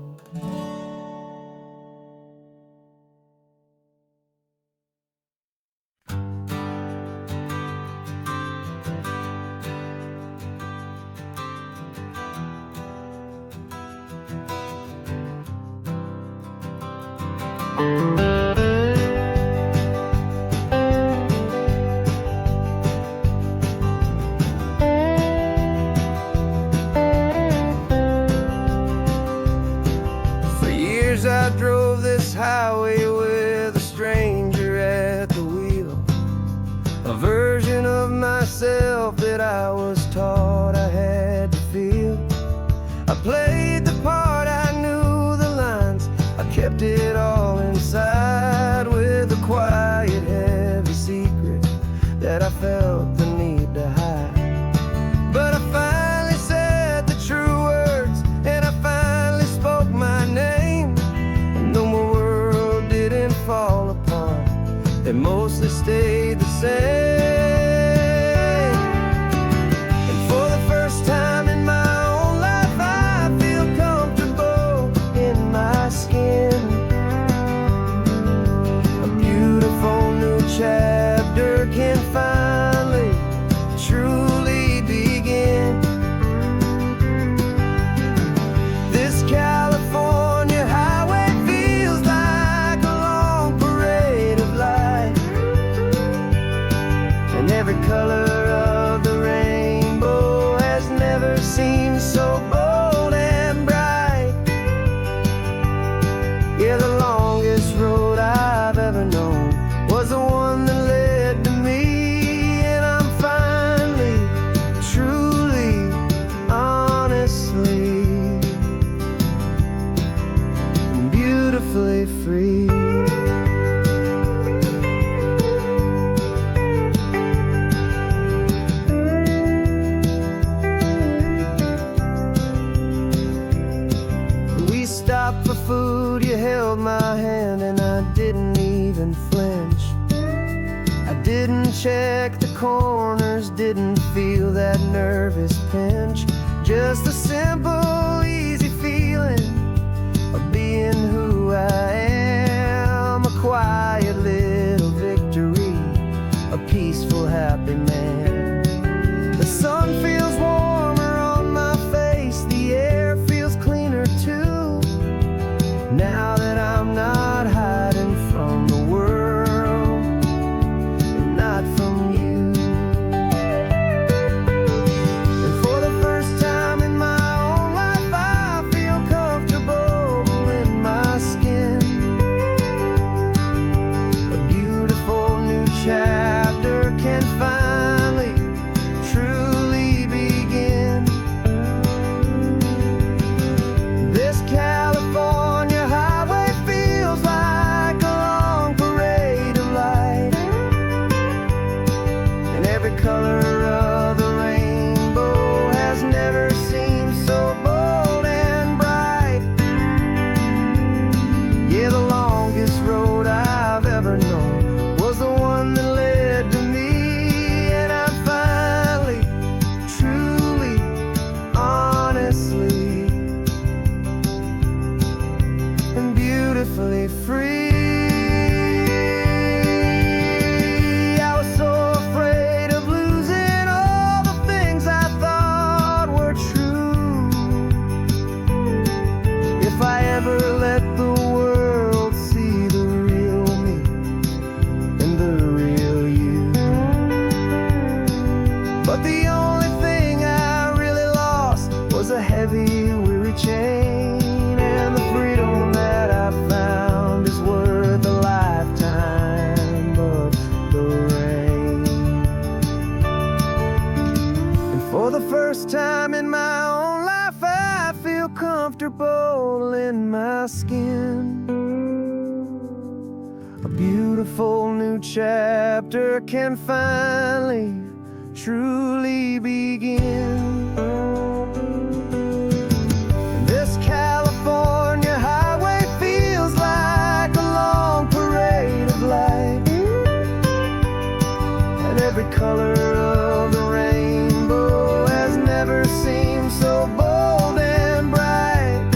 myself that I was taught I had to feel. I played the part, I knew the lines, I kept it all inside with a quiet, heavy secret that I felt the need to hide. But I finally said the true words, and I finally spoke my name. And though my world didn't fall apart, it mostly stayed the same. And for the first time in my own life, I feel comfortable in my skin. A beautiful new chapter can finally truly begin. This California highway feels like a long parade of light, and every color of the rainbow has never seemed so bold and bright. Yeah, the longest road I've ever known was the one that led to me, and I'm finally, truly, honestly, beautifully free. We stopped for food, you held my hand, and I didn't even flinch. I didn't check the corners, didn't feel that nervous pinch. Just a simple, easy feeling of being who I am. A quiet little victory, a peaceful, happy man. The sun feels warmer on my face, the air feels cleaner too, now that I'm not hiding from the world and not from you. And for the first time in my own life, I feel comfortable in my skin. A beautiful new chapter can finally truly begin. This California highway feels like a long parade of light, and every color of the rainbow has never seemed so bold and bright. Yeah, the longest road I've ever known was the one that led to me, and I'm finally, truly, honestly, and beautifully free. I was so afraid of losing all the things I thought were true. If I ever let the world see the real me and the real you. But the only thing I really lost was a heavy, weary chain, and the freedom that I found is worth a lifetime of the rain. And for the first time in my own life, I feel comfortable in my skin. A beautiful new chapter can finally, truly begin. And this California highway feels like a long parade of light, and every color of the rainbow has never seemed so bold and bright.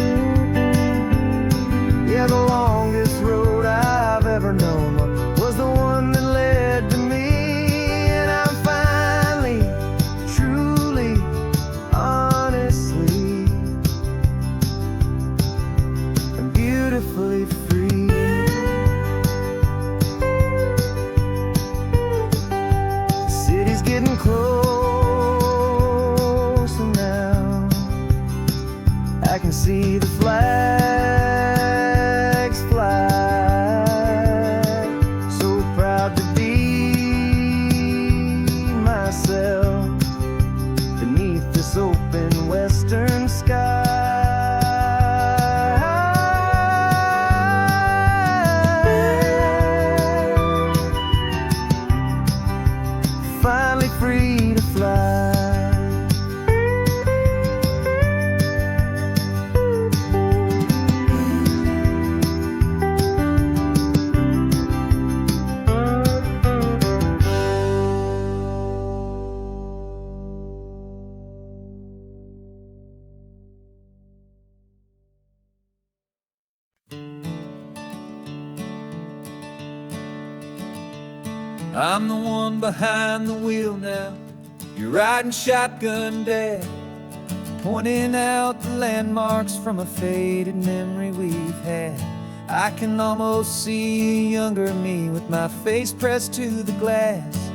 Yeah, the longest road I've ever known was the one that led to me, and I'm finally, truly, honestly, and beautifully free. The city's getting closer now, I can see the flags fly. So proud to be myself. I'm the one behind the wheel now. You're riding shotgun, Dad, pointing out the landmarks from a faded memory we've had. I can almost see a younger me with my face pressed to the glass,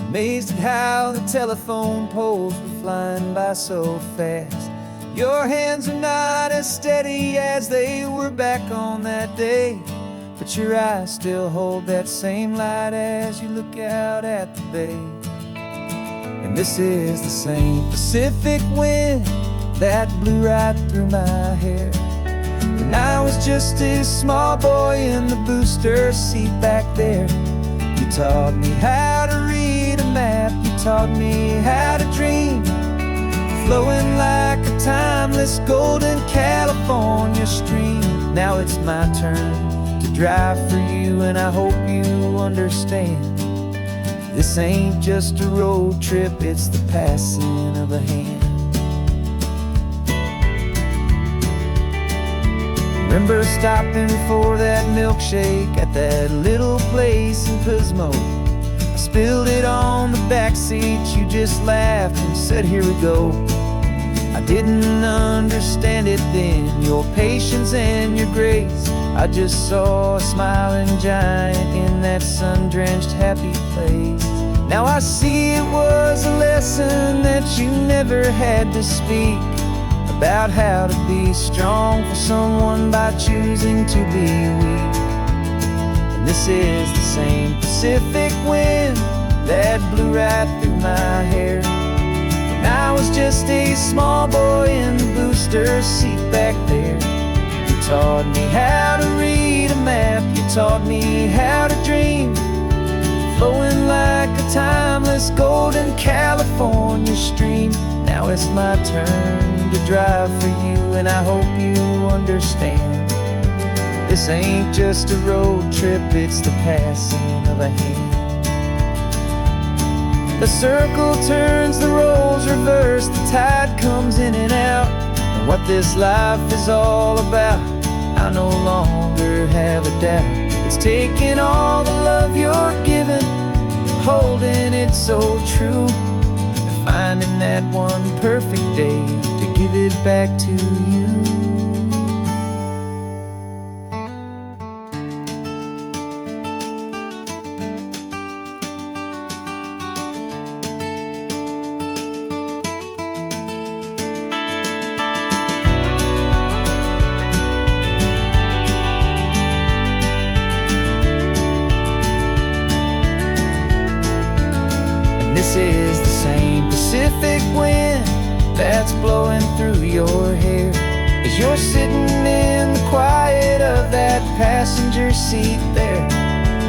amazed at how the telephone poles were flying by so fast. Your hands are not as steady as they were back on that day, but your eyes still hold that same light as you look out at the bay. And this is the same Pacific wind that blew right through my hair when I was just a small boy in the booster seat back there. You taught me how to read a map, you taught me how to dream, flowing like a timeless golden California stream. Now it's my turn to drive for you, and I hope you understand. This ain't just a road trip, it's the passing of a hand. Remember stopping for that milkshake at that little place in Pismo? I spilled it on the back seat, you just laughed and said, here we go. I didn't understand it then, your patience and your grace. I just saw a smiling giant in that sun-drenched happy place. Now I see it was a lesson that you never had to speak, about how to be strong for someone by choosing to be weak. And this is the same Pacific wind that blew right through my hair when I was just a small boy in the booster seat back there. You taught me how to read a map, you taught me how to dream, flowing like a timeless golden California stream. Now it's my turn to drive for you, and I hope you understand. This ain't just a road trip, it's the passing of a hand. The circle turns, the roles reverse, the tide comes in and out. And what this life is all about, I no longer have a doubt. It's taking all the love you're giving, holding it so true, and finding that one perfect day to give it back to you. This is the same Pacific wind that's blowing through your hair as you're sitting in the quiet of that passenger seat there.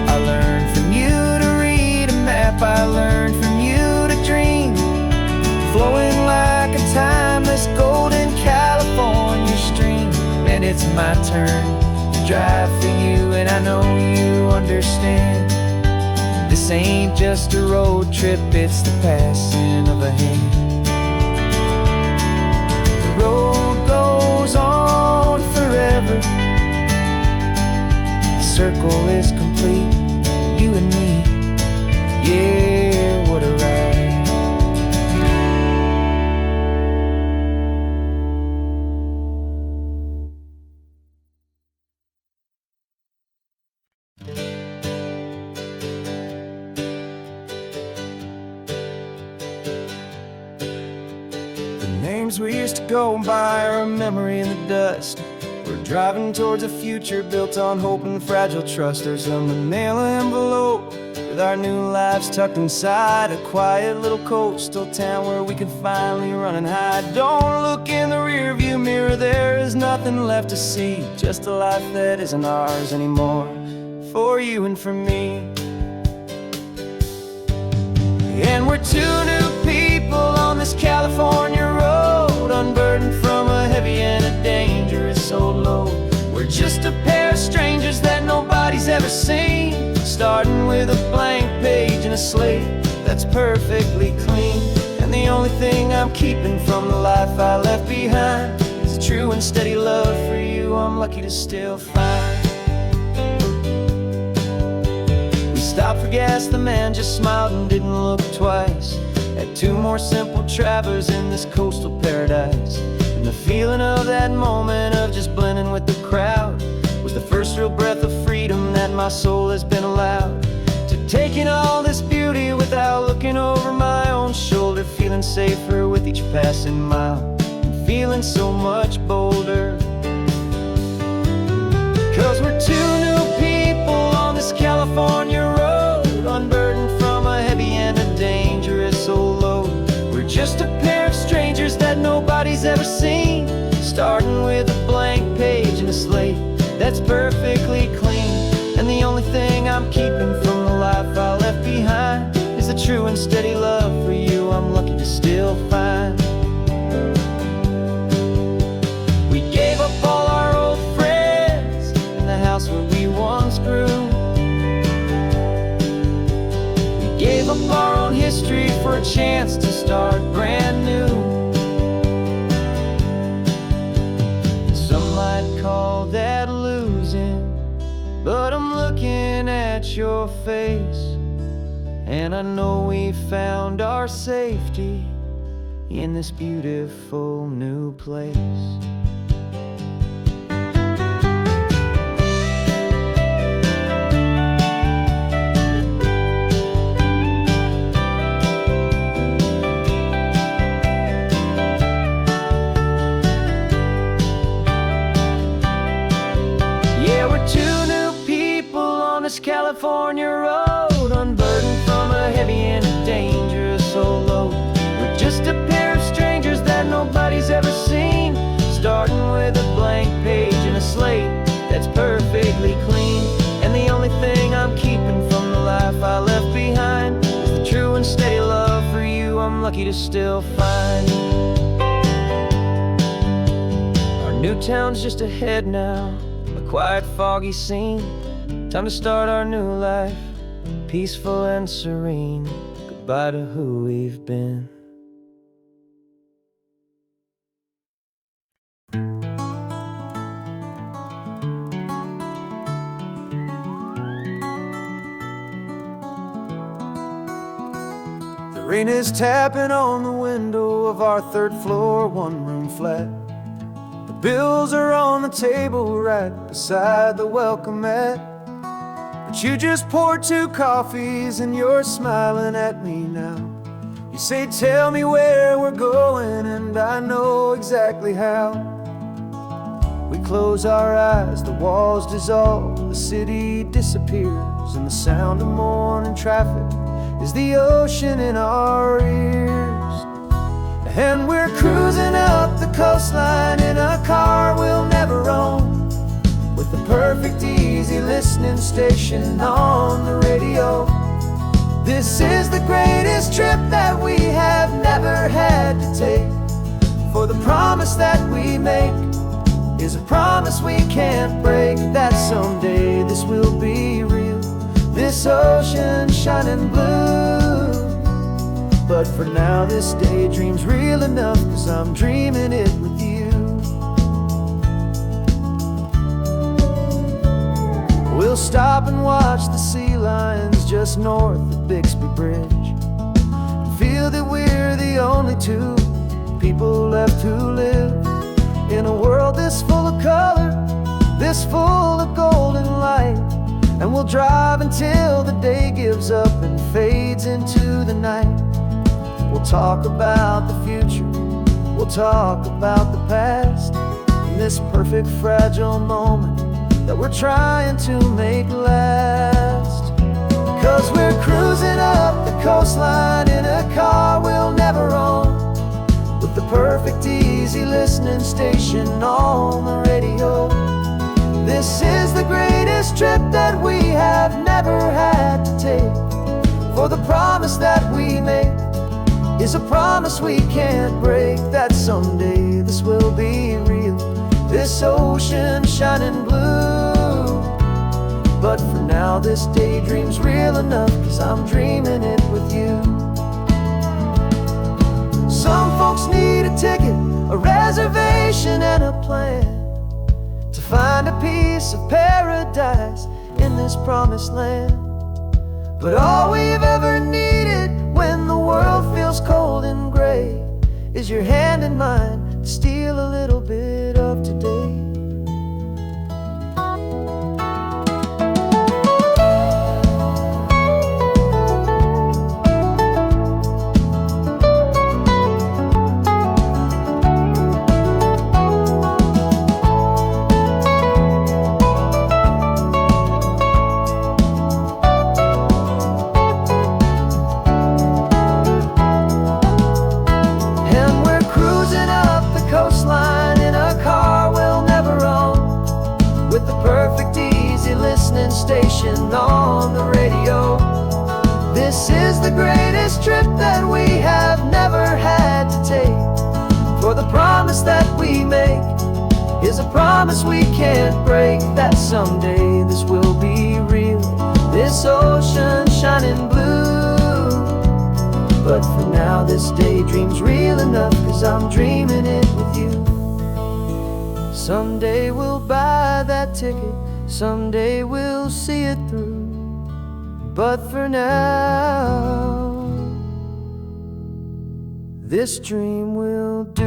I learned from you to read a map, I learned from you to dream, flowing like a timeless golden California stream. And it's my turn to drive for you, and I know you understand. This ain't just a road trip, it's the passing of a hand. The road goes on forever, the circle is complete, you and me, yeah, what a ride. Names we used to go by are a memory in the dust. We're driving towards a future built on hope and fragile trust. There's a manila envelope with our new lives tucked inside, a quiet little coastal town where we could finally run and hide. Don't look in the rearview mirror, there is nothing left to see, just a life that isn't ours anymore, for you and for me. And we're two new people on this California road, unburdened from a heavy and a dangerous old load. We're just a pair of strangers that nobody's ever seen, starting with a blank page and a slate that's perfectly clean. And the only thing I'm keeping from the life I left behind is a true and steady love for you I'm lucky to still find. We stopped for gas, the man just smiled and didn't look twice. Had two more simple travelers in this coastal paradise. And the feeling of that moment of just blending with the crowd was the first real breath of freedom that my soul has been allowed. To take in all this beauty without looking over my own shoulder, feeling safer with each passing mile, and feeling so much bolder. 'Cause we're two new people on this California road, unburdened from a heavy and a dangerous old load. We're just a pair of strangers that nobody's ever seen, starting with a blank page and a slate that's perfectly clean. And the only thing I'm keeping from the life I left behind is the true and steady love for you I'm lucky to still find. We gave up all our old friends in the house where we once grew. We gave up our own history for a chance to start brand new. Some might call that losing, but I'm looking at your face, and I know we found our safety in this beautiful new place. Yeah, we're two new people on this California road, unburdened from a heavy and a dangerous old load. We're just a pair of strangers that nobody's ever seen, starting with a blank page and a slate that's perfectly clean. And the only thing I'm keeping from the life I left behind is the true and steady love for you I'm lucky to still find. Our new town's just ahead now, a quiet, foggy scene. Time to start our new life, peaceful and serene. Goodbye to who we've been. The rain is tapping on the window of our third floor, one-room flat. The bills are on the table right beside the welcome mat. But you just poured two coffees and you're smiling at me now. You say, tell me where we're going, and I know exactly how. We close our eyes, the walls dissolve, the city disappears, and the sound of morning traffic is the ocean in our ears. And we're cruising up the coastline in a car we'll never own, with the perfect easy listening station on the radio. This is the greatest trip that we have never had to take, for the promise that we make is a promise we can't break, that someday this will be real, this ocean shining blue. But for now this daydream's real enough, 'cause I'm dreaming it with you. We'll stop and watch the sea lions just north of Bixby Bridge, and feel that we're the only two people left who live in a world this full of color, this full of golden light. And we'll drive until the day gives up and fades into the night. We'll talk about the future, we'll talk about the past, and this perfect fragile moment that we're trying to make last. 'Cause we're cruising up the coastline in a car we'll never own, with the perfect easy listening station on the radio. This is the greatest trip that we have never had to take, for the promise that we make is a promise we can't break, that someday this will be real, this ocean shining blue. But for now this daydream's real enough, 'cause I'm dreaming it with you. Some folks need a ticket, a reservation and a plan to find a piece of paradise in this promised land. But all we've ever needed when the world feels cold and gray is your hand in mine to steal a little bit of today. Station on the radio. This is the greatest trip that we have never had to take. For the promise that we make is a promise we can't break, that someday this will be real, this ocean shining blue. But for now this daydream's real enough, 'cause I'm dreaming it with you. Someday we'll buy that ticket, someday we'll see it through. But for now, this dream will do.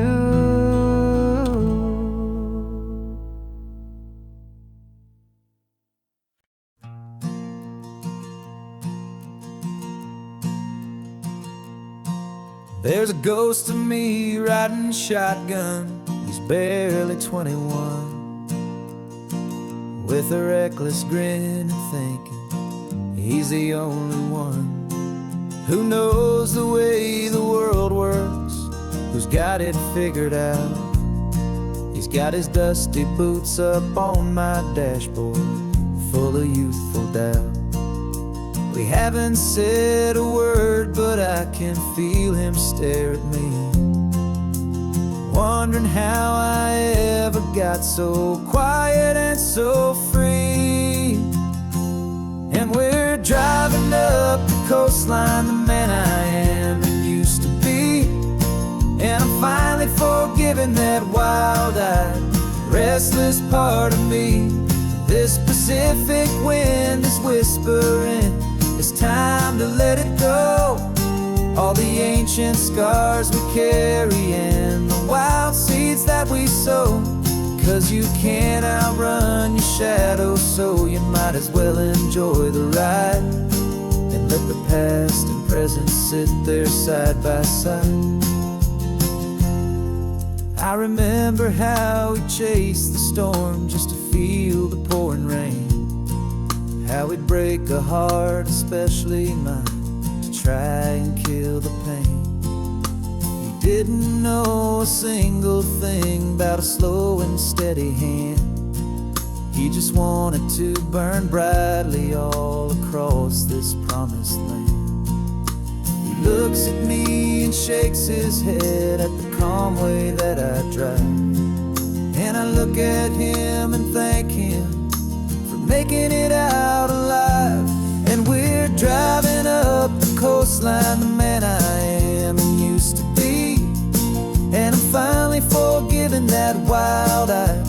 There's a ghost of me riding shotgun. He's barely 21, with a reckless grin and thinking he's the only one who knows the way the world works, who's got it figured out. He's got his dusty boots up on my dashboard, full of youthful doubt. We haven't said a word, but I can feel him stare at me, wondering how I ever got so quiet and so free. And we're driving up the coastline, the man I am and used to be. And I'm finally forgiving that wild-eyed, restless part of me. This Pacific wind is whispering, it's time to let it go. All the ancient scars we carry and the wild seeds that we sow. 'Cause you can't outrun your shadow, so you might as well enjoy the ride and let the past and present sit there side by side. I remember how we chased the storm just to feel the pouring rain, how we'd break a heart, especially mine, try and kill the pain. He didn't know a single thing about a slow and steady hand. He just wanted to burn brightly all across this promised land. He looks at me and shakes his head at the calm way that I drive, and I look at him and thank him for making it out alive. And we're driving up the coastline, the man I am and used to be. And I'm finally forgiving that wild-eyed,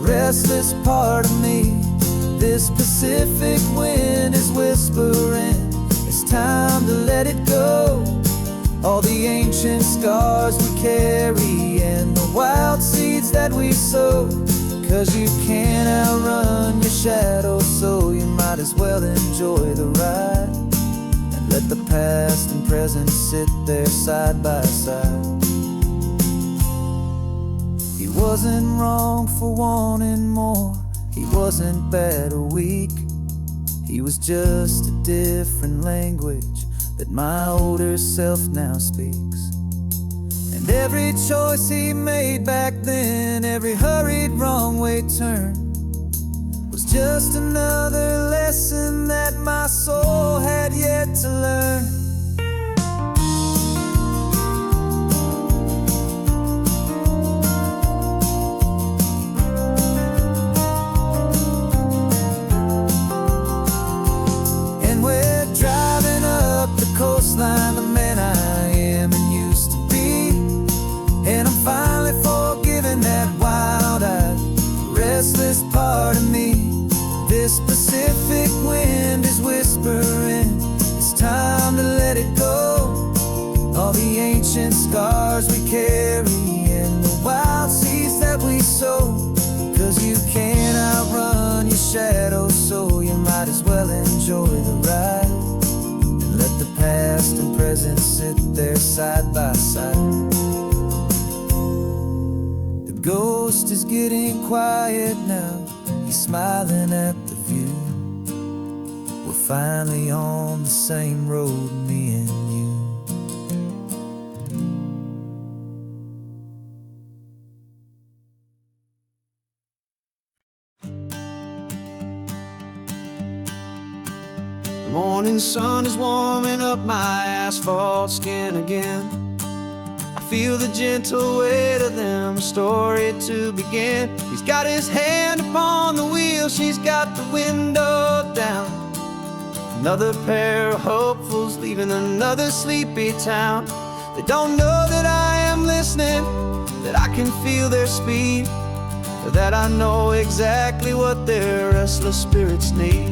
restless part of me. This Pacific wind is whispering, it's time to let it go. All the ancient scars we carry and the wild seeds that we sow. 'Cause you can't outrun your shadow, so you might as well enjoy the ride and let the past and present sit there side by side. He wasn't wrong for wanting more, he wasn't bad or weak. He was just a different language that my older self now speaks. And every choice he made back then, every hurried wrong way turn, was just another lesson that my soul had yet to learn. And we're driving up the coastline, the man I am and used to be. And I'm finally forgiving that wild-eyed, restless part of me. This Pacific wind is whispering, the ancient scars we carry and the wild seeds that we sow. 'Cause you can't outrun your shadow, so you might as well enjoy the ride. And let the past and present sit there side by side. The ghost is getting quiet now, he's smiling at the view. We're finally on the same road, me and you. The morning sun is warming up my asphalt skin again. I feel the gentle weight of them, a story to begin. He's got his hand upon the wheel, she's got the window down. Another pair of hopefuls leaving another sleepy town. They don't know that I am listening, that I can feel their speed, or that I know exactly what their restless spirits need.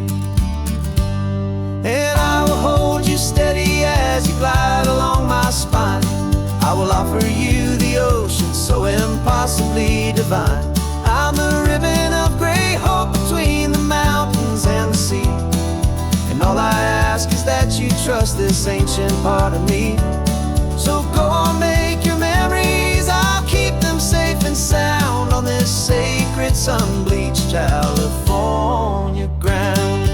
And I will hold you steady as you glide along my spine. I will offer you the ocean so impossibly divine. I'm the ribbon of gray hope between the mountains and the sea. And all I ask is that you trust this ancient part of me. So go on, make your memories, I'll keep them safe and sound on this sacred sun-bleached California ground.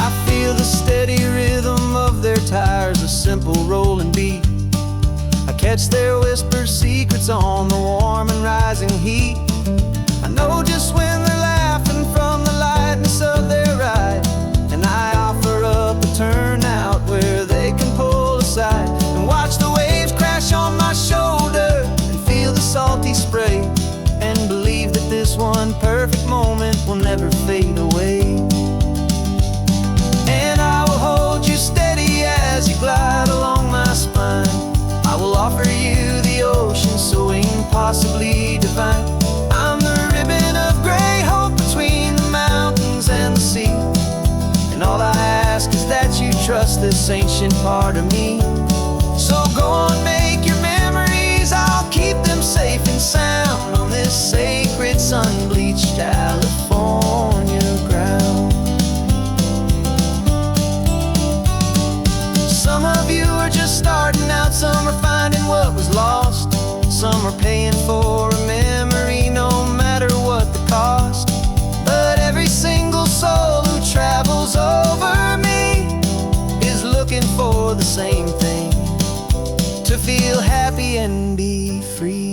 I feel the steady rhythm of their tires, a simple rolling beat. I catch their whispered secrets on the warm and rising heat. I know just when they're laughing from the lightness of their ride, and I offer up a turnout where they can pull aside and watch the waves crash on my shoulder and feel the salty spray, and believe that this one perfect moment will never fade away. And I will hold you steady as you glide along my spine. I will offer you the ocean so impossibly divine. I'm the ribbon of gray hope between the mountains and the sea. And all I ask is that you trust this ancient part of me. So go on, make your memories, I'll keep them safe and sound on this sacred sun-bleached California ground. Some of you are just starting out, some are finding what was lost. Some are paying for a memory no matter what the cost. But every single soul who travels over me is looking for the same thing, to feel happy and be free.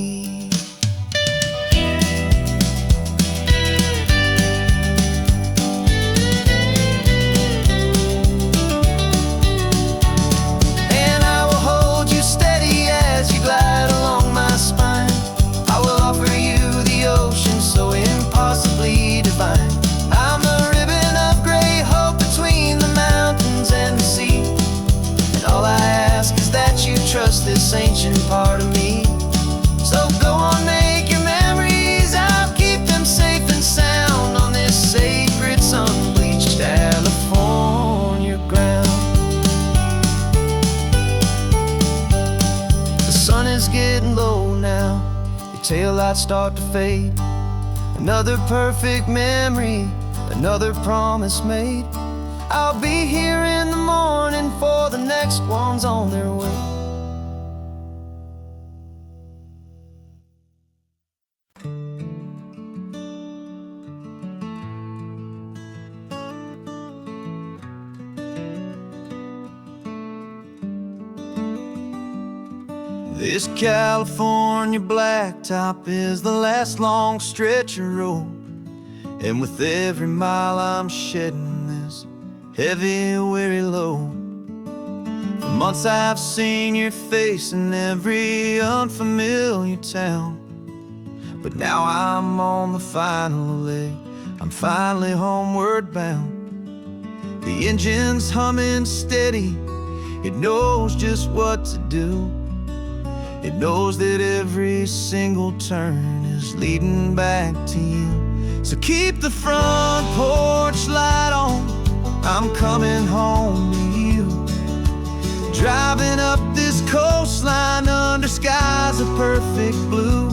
I'm the ribbon of gray hope between the mountains and the sea. And all I ask is that you trust this ancient part of me. So go on, make your memories, I'll keep them safe and sound on this sacred sun-bleached California ground. The sun is getting low now, your taillights start to fade. Another perfect memory, another promise made. I'll be here in the morning for the next ones on their way. This California blacktop is the last long stretch of road, and with every mile I'm shedding this heavy, weary load. For months I've seen your face in every unfamiliar town, but now I'm on the final leg, I'm finally homeward bound. The engine's humming steady, it knows just what to do. It knows that every single turn is leading back to you. So keep the front porch light on, I'm coming home to you. Driving up this coastline under skies of perfect blue.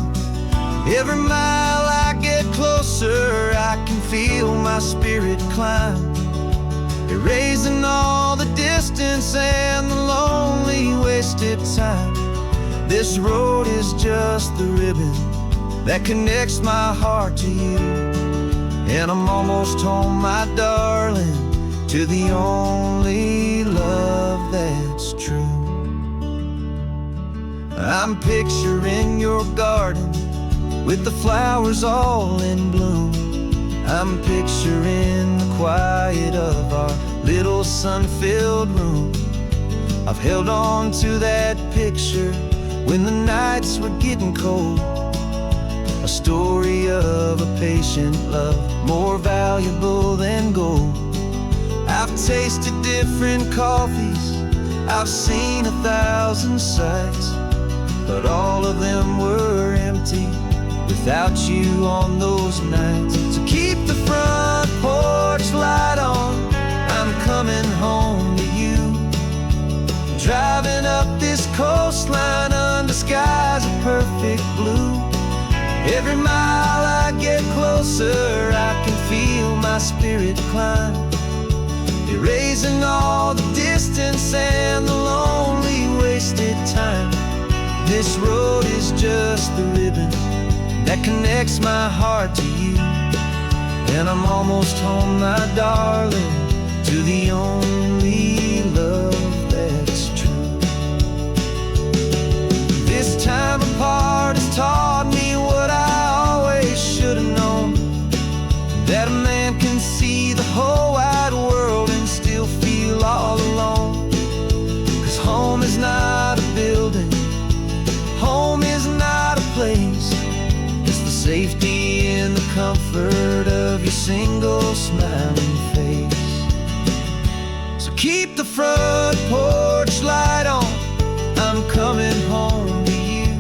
Every mile I get closer, I can feel my spirit climb, erasing all the distance and the lonely wasted time. This road is just the ribbon that connects my heart to you, and I'm almost home, my darling, to the only love that's true. I'm picturing your garden with the flowers all in bloom. I'm picturing the quiet of our little sun-filled room. I've held on to that picture when the nights were getting cold. A story of a patient love, more valuable than gold. I've tasted different coffees, I've seen 1,000 sights, but all of them were empty without you on those nights. So keep the front porch light on, I'm coming home to you. Driving up this coastline under skies of perfect blue. Every mile I get closer, I can feel my spirit climb, erasing all the distance and the lonely wasted time. This road is just the ribbon that connects my heart to you, and I'm almost home, my darling, to the only love that's true. This time apart has taught me what I always should have known, that a man can see the whole wide world and still feel all alone. 'Cause home is not a building, home is not a place, it's the safety and the comfort of your single smiling face. So keep the front porch light on, I'm coming home to you.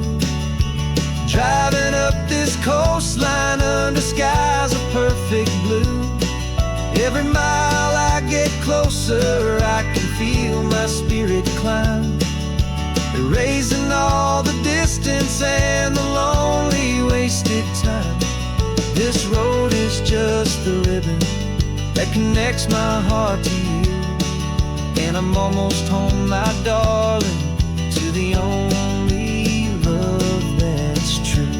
Driving up this coastline under skies of perfect blue. Every mile I get closer, I can feel my spirit climb, erasing all the distance and the lonely wasted time. This road is just the ribbon that connects my heart to you, and I'm almost home, my darling, to the only love that's true.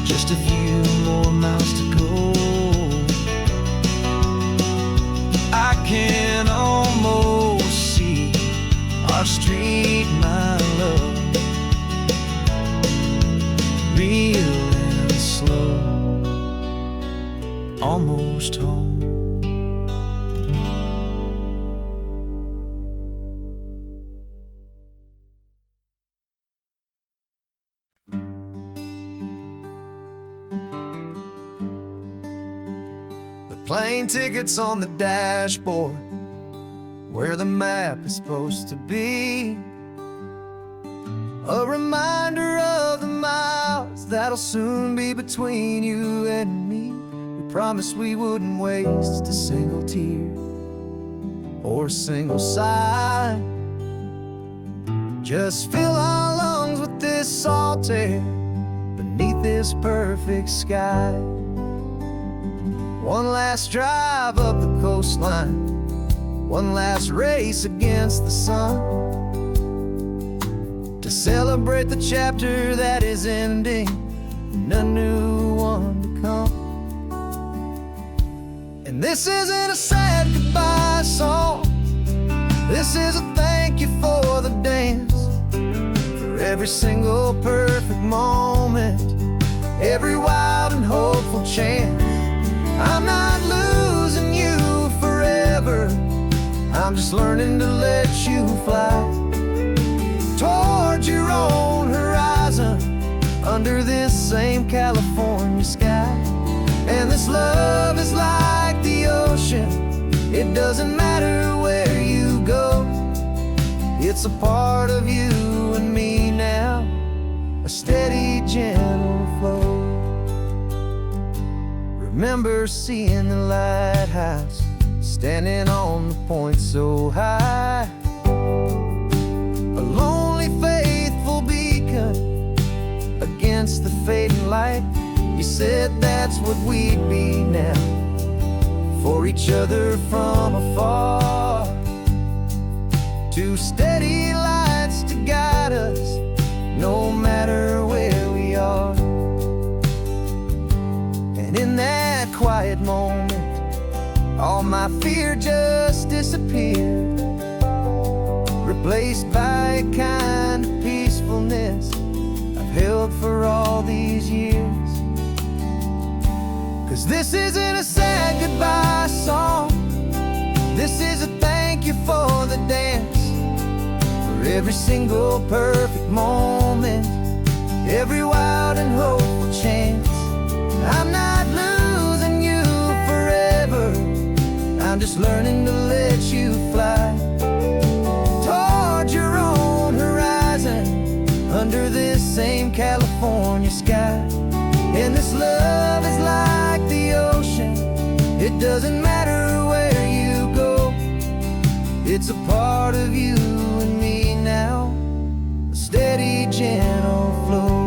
Just a few more miles to go, I can almost see our street, my love, real and slow, almost home. The plane tickets on the dashboard, where the map is supposed to be, a reminder of the miles that'll soon be between you and me. We promised we wouldn't waste a single tear or a single sigh. Just fill our lungs with this salt air beneath this perfect sky. One last drive up the coastline, one last race against the sun, to celebrate the chapter that is ending and a new one to come. And this isn't a sad goodbye song, this is a thank you for the dance, for every single perfect moment, every wild and hopeful chance. I'm not losing you forever, I'm just learning to let you fly towards your own horizon, under this same California sky. And this love is like the ocean, it doesn't matter where you go, it's a part of you and me now, a steady, gentle flow. Remember seeing the lighthouse, standing on the point so high, a lonely faithful beacon against the fading light. You said that's what we'd be now, for each other from afar. Two steady lights to guide us, no matter where we are. And in that quiet moment, all my fear just disappeared, replaced by a kind of peacefulness I've held for all these years. 'Cause this isn't a sad goodbye song, this is a thank you for the dance, for every single perfect moment, every wild and hopeful chance. I'm not losing you forever, I'm just learning to let you fly toward your own horizon, under this same California sky. And this love is like the ocean, it doesn't matter where you go, it's a part of you and me now, a steady, gentle flow.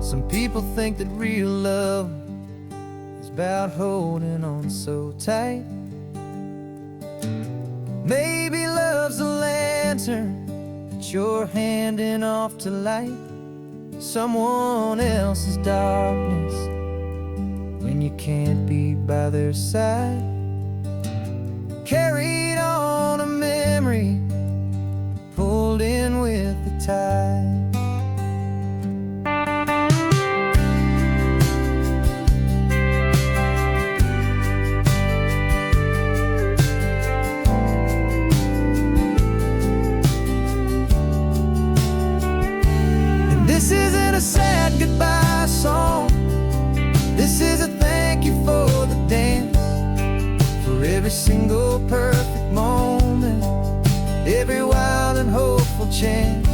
Some people think that real love is about holding on so tight. Maybe love's a lantern that you're handing off to light someone else's darkness when you can't be by their side. Carried on a memory, pulled in with the tide. This isn't a sad goodbye song, this is a thank you for the dance, for every single perfect moment, every wild and hopeful chance.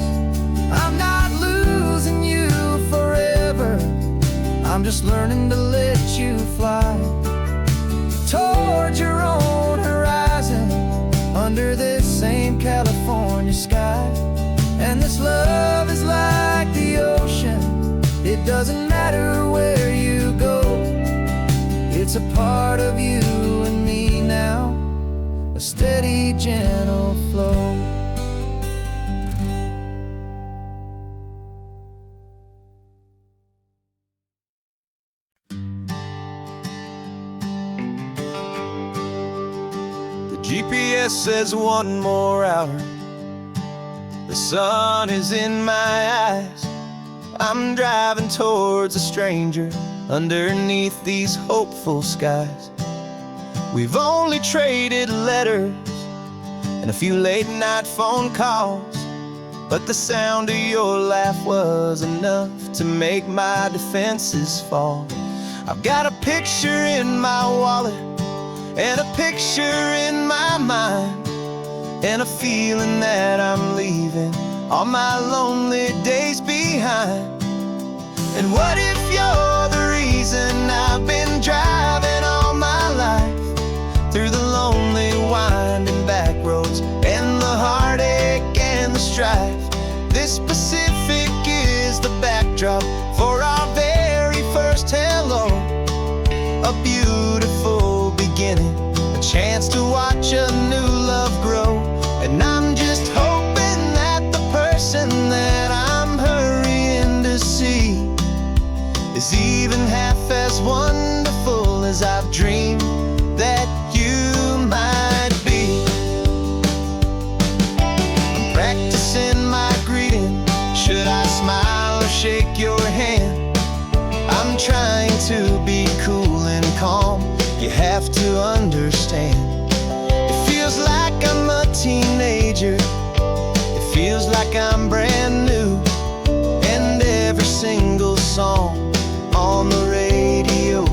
I'm not losing you forever, I'm just learning to let you fly toward your own horizon, under this same California sky. And this love is like the ocean, it doesn't matter where you go, it's a part of you and me now, a steady, gentle flow. The GPS says one more hour, the sun is in my eyes. I'm driving towards a stranger underneath these hopeful skies. We've only traded letters and a few late night phone calls, but the sound of your laugh was enough to make my defenses fall. I've got a picture in my wallet and a picture in my mind, and a feeling that I'm leaving all my lonely days behind. And what if you're the reason I've been driving all my life, through the lonely winding back roads and the heartache and the strife? This Pacific is the backdrop for our very first hello, a beautiful beginning, a chance to watch a new love grow. And I'm just hoping that the person that I'm hurrying to see is even half as wonderful as I've dreamed that you might be. I'm practicing my greeting, should I smile or shake your hand? I'm trying to be cool and calm, you have to understand. It feels like I'm a teenager, it feels like I'm brand new, and every single song on the radio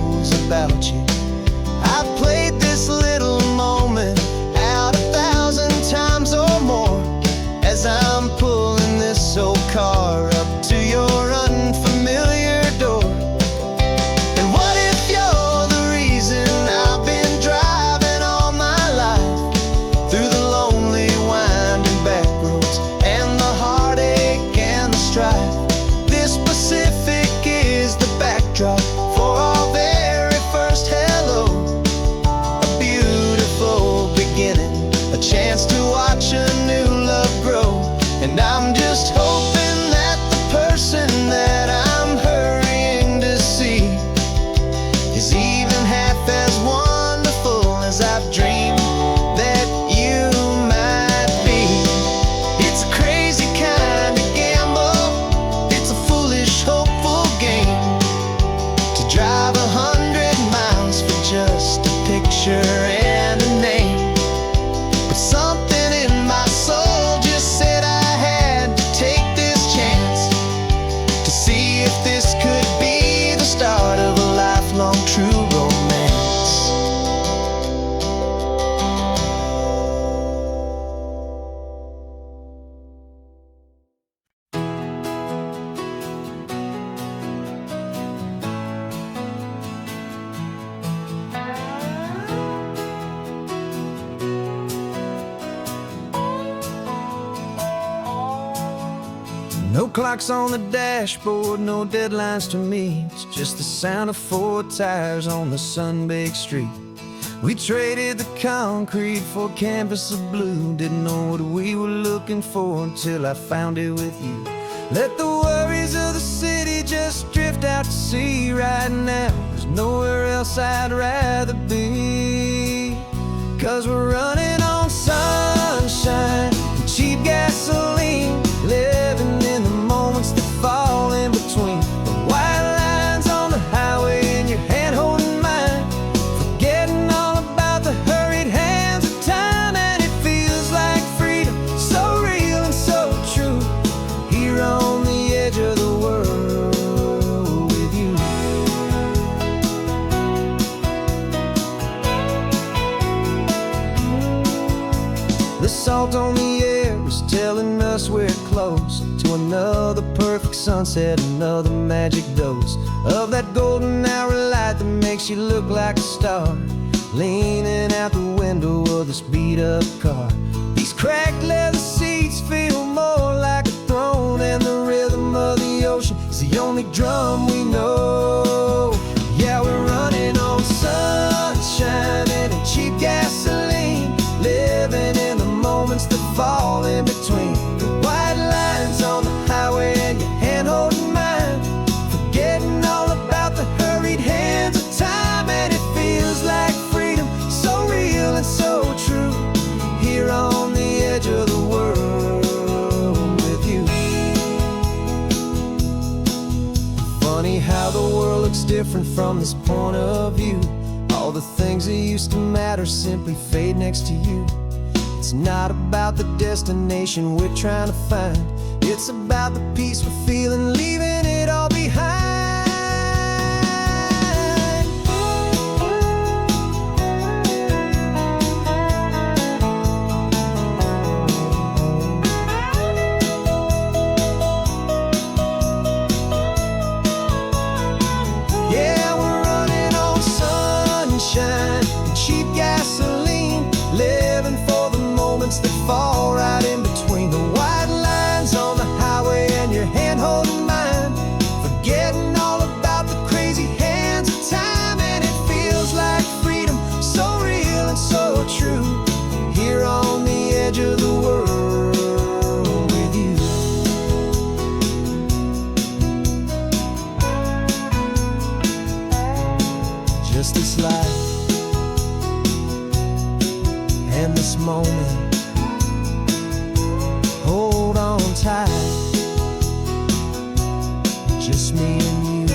is even half as wonderful as I've dreamed that you might be. It's a crazy kind of gamble, it's a foolish, hopeful game, to drive 100 miles for just a picture and a name. But something in my soul just said I had to take this chance, to see if this could be the start of a lifelong true romance. No clocks on the dashboard, no deadlines to meet, just the sound of 4 tires on the sun-baked street. We traded the concrete for a canvas of blue, didn't know what we were looking for until I found it with you. Let the worries of the city just drift out to sea right now. There's nowhere else I'd rather be, 'cause we're running on sunshine and cheap gasoline, living in the moments that fall in between the white lines on the highway and your hand holding mine, forgetting all about the hurried hands of time. And it feels like freedom, so real and so true, here on the edge of the world with you. The salt on the air is telling us we're close to another perfect sunset, another magic dose of that golden hour light that makes you look like a star, leaning out the window of this beat-up car. These cracked leather seats feel more like a throne, and the rhythm of the ocean is the only drum we know. Yeah, we're running on sunshine and a cheap gasoline, living in the moments that fall in between the white lines on the highway and your hand holding mine, forgetting all about the hurried hands of time. And it feels like freedom, so real and so true, here on the edge of the world with you. Funny how the world looks different from this point of view. All the things that used to matter simply fade next to you. It's not about the destination we're trying to find, it's about the peace we're feeling, leaving it all behind. Yeah, we're running on sunshine and cheap gasoline, living for the moments that fall right in between the white lines on the highway and your hand holding mine, forgetting all about the crazy hands of time. And it feels like freedom, so real and so true, here on the edge of the world with you. Just this life and this moment, hold on tight, just me and you.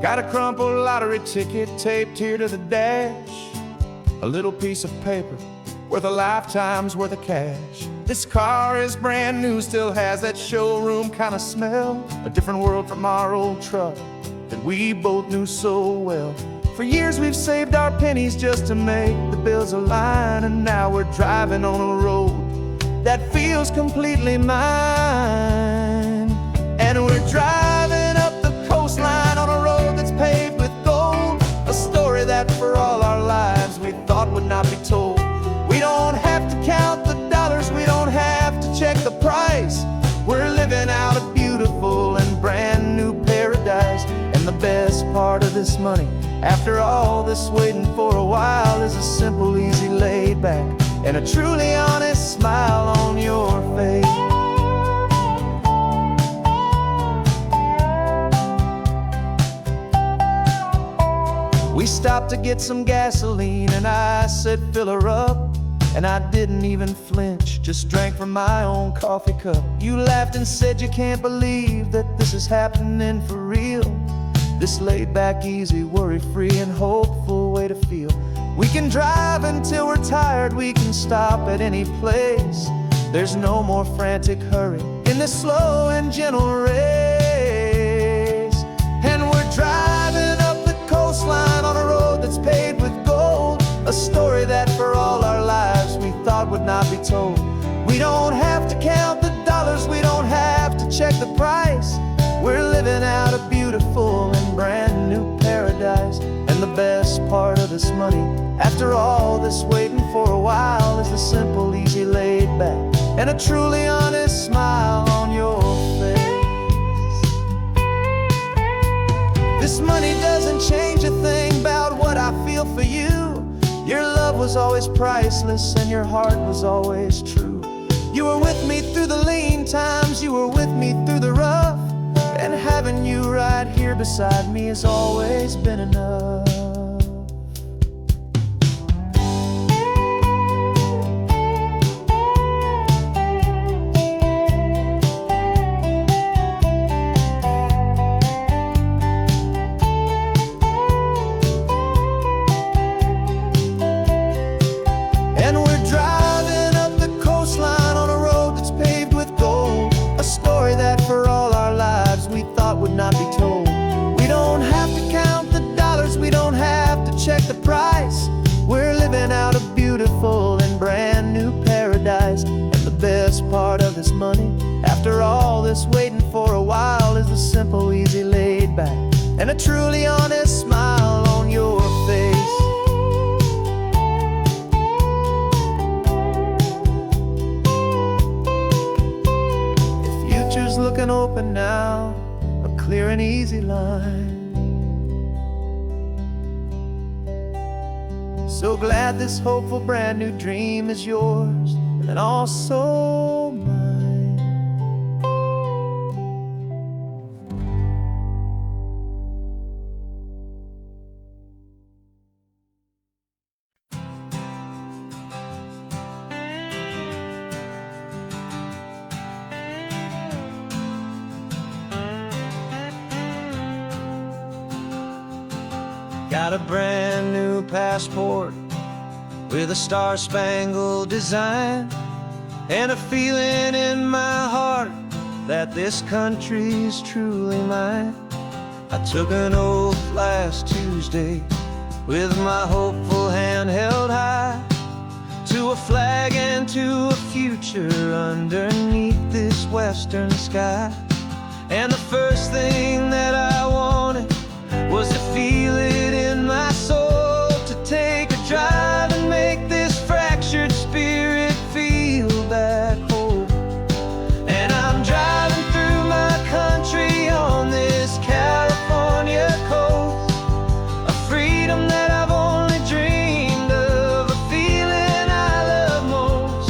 Got a crumpled lottery ticket taped here to the dash, a little piece of paper worth a lifetime's worth of cash. This car is brand new, still has that showroom kind of smell, a different world from our old truck that we both knew so well. For years we've saved our pennies just to make the bills align, and now we're driving on a road that feels completely mine. And we're driving up the coastline on a road that's paved with gold, a story story that for all our lives we thought would not be told. We don't have to count the dollars, we don't have to check the price. We're living out a beautiful and brand new paradise. And the best part of this money, after all this waiting for a while, is a simple, easy, laid back, and a truly honest smile on your face. We stopped to get some gasoline and I said fill her up, and I didn't even flinch, just drank from my own coffee cup. You laughed and said you can't believe that this is happening for real. This laid back, easy, worry-free and hopeful way to feel. We can drive until we're tired, we can stop at any place. There's no more frantic hurry in this slow and gentle race. And we're driving up the coastline on a road that's paved with gold, a story that for all our lives we thought would not be told. We don't have to count the dollars, we don't have to check the price. We're living out a beautiful and brand new paradise. And the best part of this money, after all this waiting for a while, is the simple, easy, laid back, and a truly honest smile on your face. This money doesn't change a thing about what I feel for you. Your love was always priceless and your heart was always true. You were with me through the lean times, you were with me through the rough, and having you right here beside me has always been enough. And we're driving up the coastline on a road that's paved with gold, a story that for all our lives we thought would not be told. We don't have to count the dollars, we don't have to check the price. We're living out a beautiful and brand new paradise. And the best part of this money, after all this waiting for a while, is the simple, easy, laid back, and a truly honest smile on your face. Looking open now, a clear and easy line. So glad this hopeful brand new dream is yours and also mine. Got a brand new passport with a star-spangled design, and a feeling in my heart that this country's truly mine. I took an oath last Tuesday with my hopeful hand held high, to a flag and to a future underneath this western sky. And the first thing that I wanted was to feel it in my soul, to take a drive and make this fractured spirit feel back home. And I'm driving through my country on this California coast, a freedom that I've only dreamed of, a feeling I love most.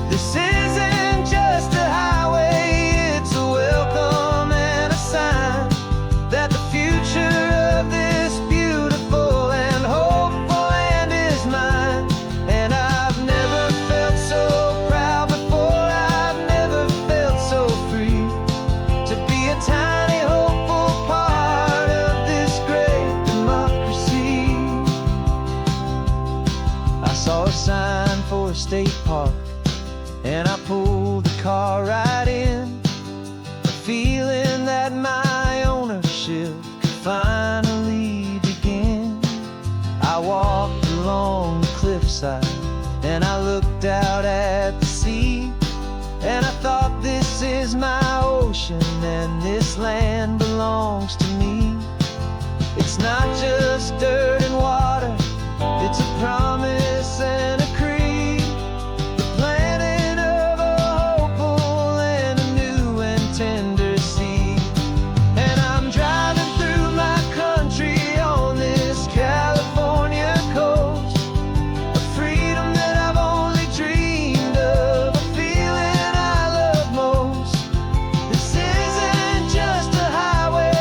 This isn't just a highway, it's a welcome and a sign that the future of this beautiful and hopeful land is mine. And I've never felt so proud before, I've never felt so free, to be a tiny hopeful part of this great democracy. I saw a sign for a state park and I pulled the car right in, a feeling that my ownership finally begin. I walked along the cliffside and I looked out at the sea, and I thought, this is my ocean and this land belongs to me. It's not just dirt and water. It's a promise and a creed, the planting of a hopeful and a new and tender seed. And I'm driving through my country on this California coast, a freedom that I've only dreamed of, a feeling I love most. This isn't just a highway,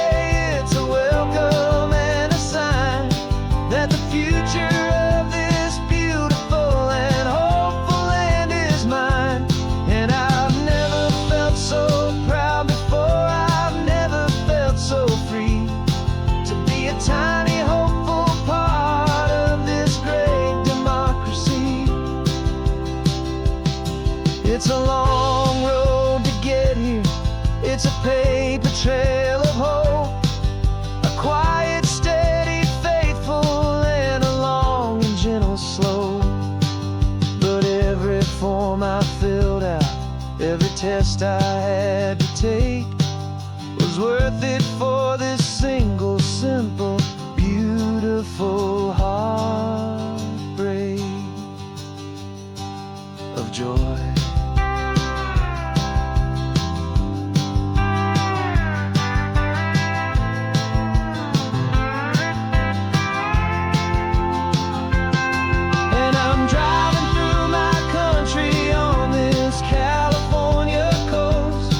it's a welcome and a sign that the future of this beautiful and hopeful land is mine. And I've never felt so proud before, I've never felt so free to be a tiny hopeful part of this great democracy. It's a long road to get here, it's a paper trail of hope, a quiet, steady, faithful, and a long and gentle slope. But every form I filled out, every test I had to take, was worth it for this single, simple, beautiful heartbreak of joy. And I'm driving through my country on this California coast,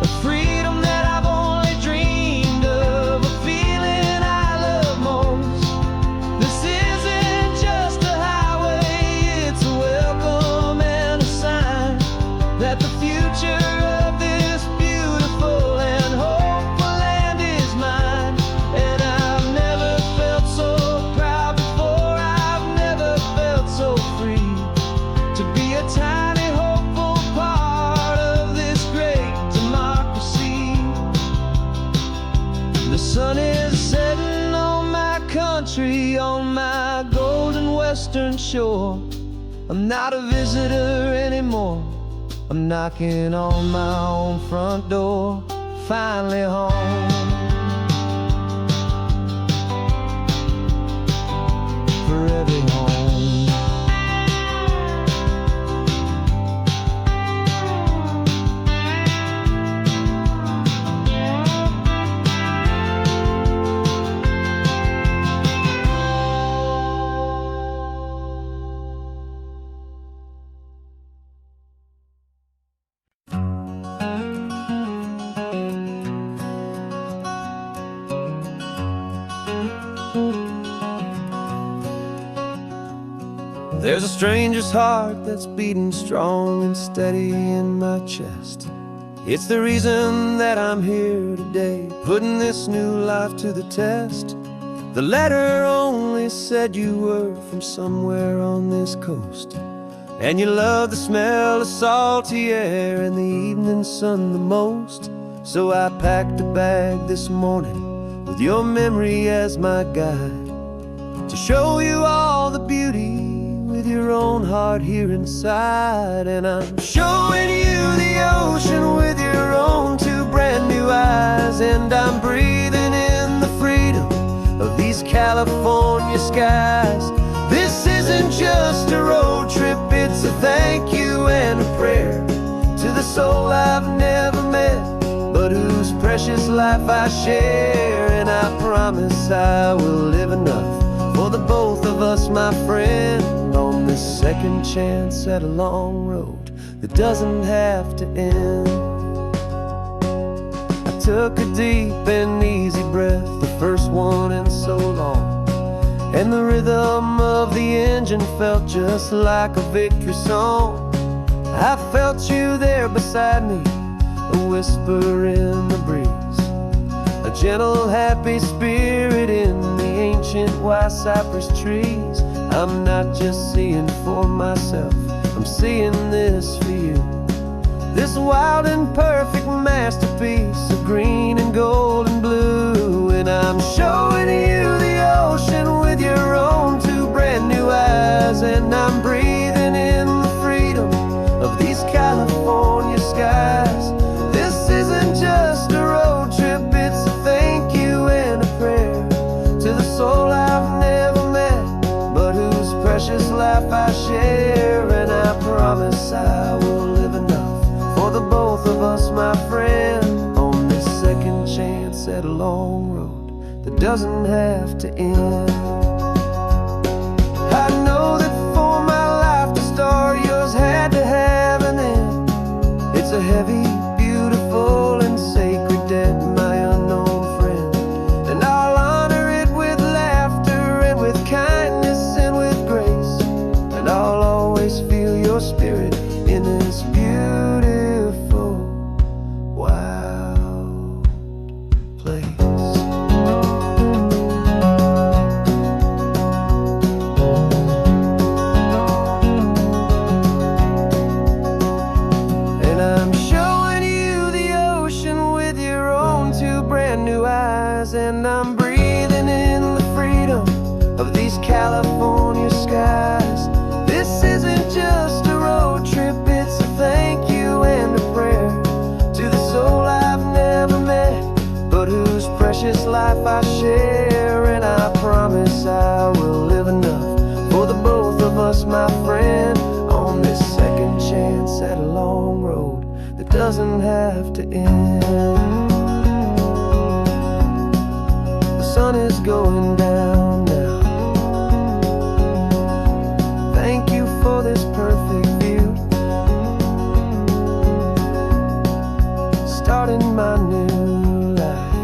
a freedom that I've only dreamed of, a feeling I love most. This isn't just a highway, it's a welcome and a sign that the future of this beautiful and hopeful land is mine. And I've never felt so proud before, I've never felt so free to be a tiny hopeful part of this great democracy. The sun is setting on my country, on my golden western shore. I'm not a visitor anymore, I'm knocking on my own front door, finally home. For every home. There's a stranger's heart that's beating strong and steady in my chest. It's the reason that I'm here today, putting this new life to the test. The letter only said you were from somewhere on this coast, and you love the smell of salty air and the evening sun the most. So I packed a bag this morning with your memory as my guide, to show you all the beauty with your own heart here inside. And I'm showing you the ocean with your own two brand new eyes, and I'm breathing in the freedom of these California skies. This isn't just a road trip, it's a thank you and a prayer to the soul I've never met, but whose precious life I share. And I promise I will live enough for the both of us, my friend, on this second chance at a long road that doesn't have to end. I took a deep and easy breath, the first one in so long, and the rhythm of the engine felt just like a victory song. I felt you there beside me, a whisper in the breeze, a gentle happy spirit in the ancient white cypress trees. I'm not just seeing for myself, I'm seeing this for you, this wild and perfect masterpiece of green and gold and blue. And I'm showing you the ocean with your own two brand new eyes, and I'm breathing in the freedom of these California skies. This isn't just a road trip, it's a thank you and a prayer to the soul I've never share, and I promise I will live enough for the both of us, my friend, on this second chance at a long road that doesn't have to end. I know that for my life to start, yours had to have an end. It's a heavy, beautiful, and sacred debt, my unknown friend, and I'll honor it with laughter and with kindness and with grace, and I'll always feel your spirit in this beautiful, wild place. And I'm breathing in the freedom of these California skies. This isn't just a road trip, it's a thank you and a prayer to the soul I've never met, but whose precious life I share. And I promise I will live enough for the both of us, my friend, on this second chance at a long road that doesn't have to end. The sun is going down now. Thank you for this perfect view, starting my new life,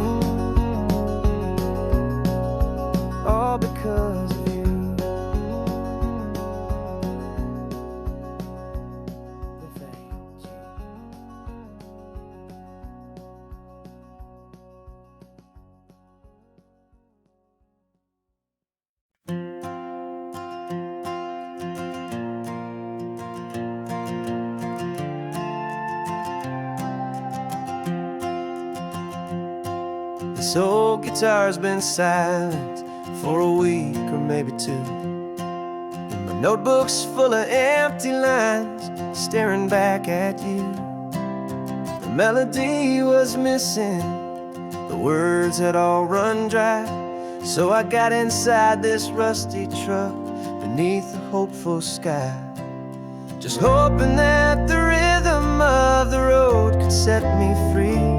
all because of you. Thank you. This old guitar's been silent for a week or maybe two, and my notebook's full of empty lines staring back at you. The melody was missing, the words had all run dry, so I got inside this rusty truck beneath the hopeful sky, just hoping that the rhythm of the road could set me free,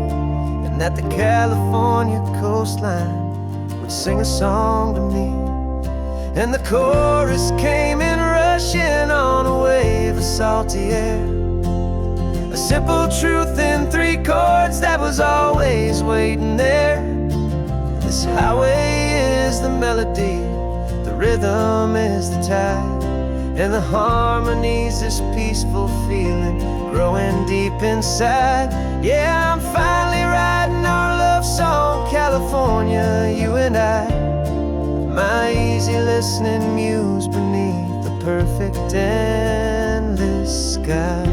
and that the California coastline would sing a song to me. And the chorus came in rushing on a wave of salty air, a simple truth in 3 chords that was always waiting there. This highway is the melody, the rhythm is the tide, and the harmony's this peaceful feeling growing deep inside. Yeah, I'm finally writing our love song, California, you and I, my easy listening muse beneath the perfect endless sky.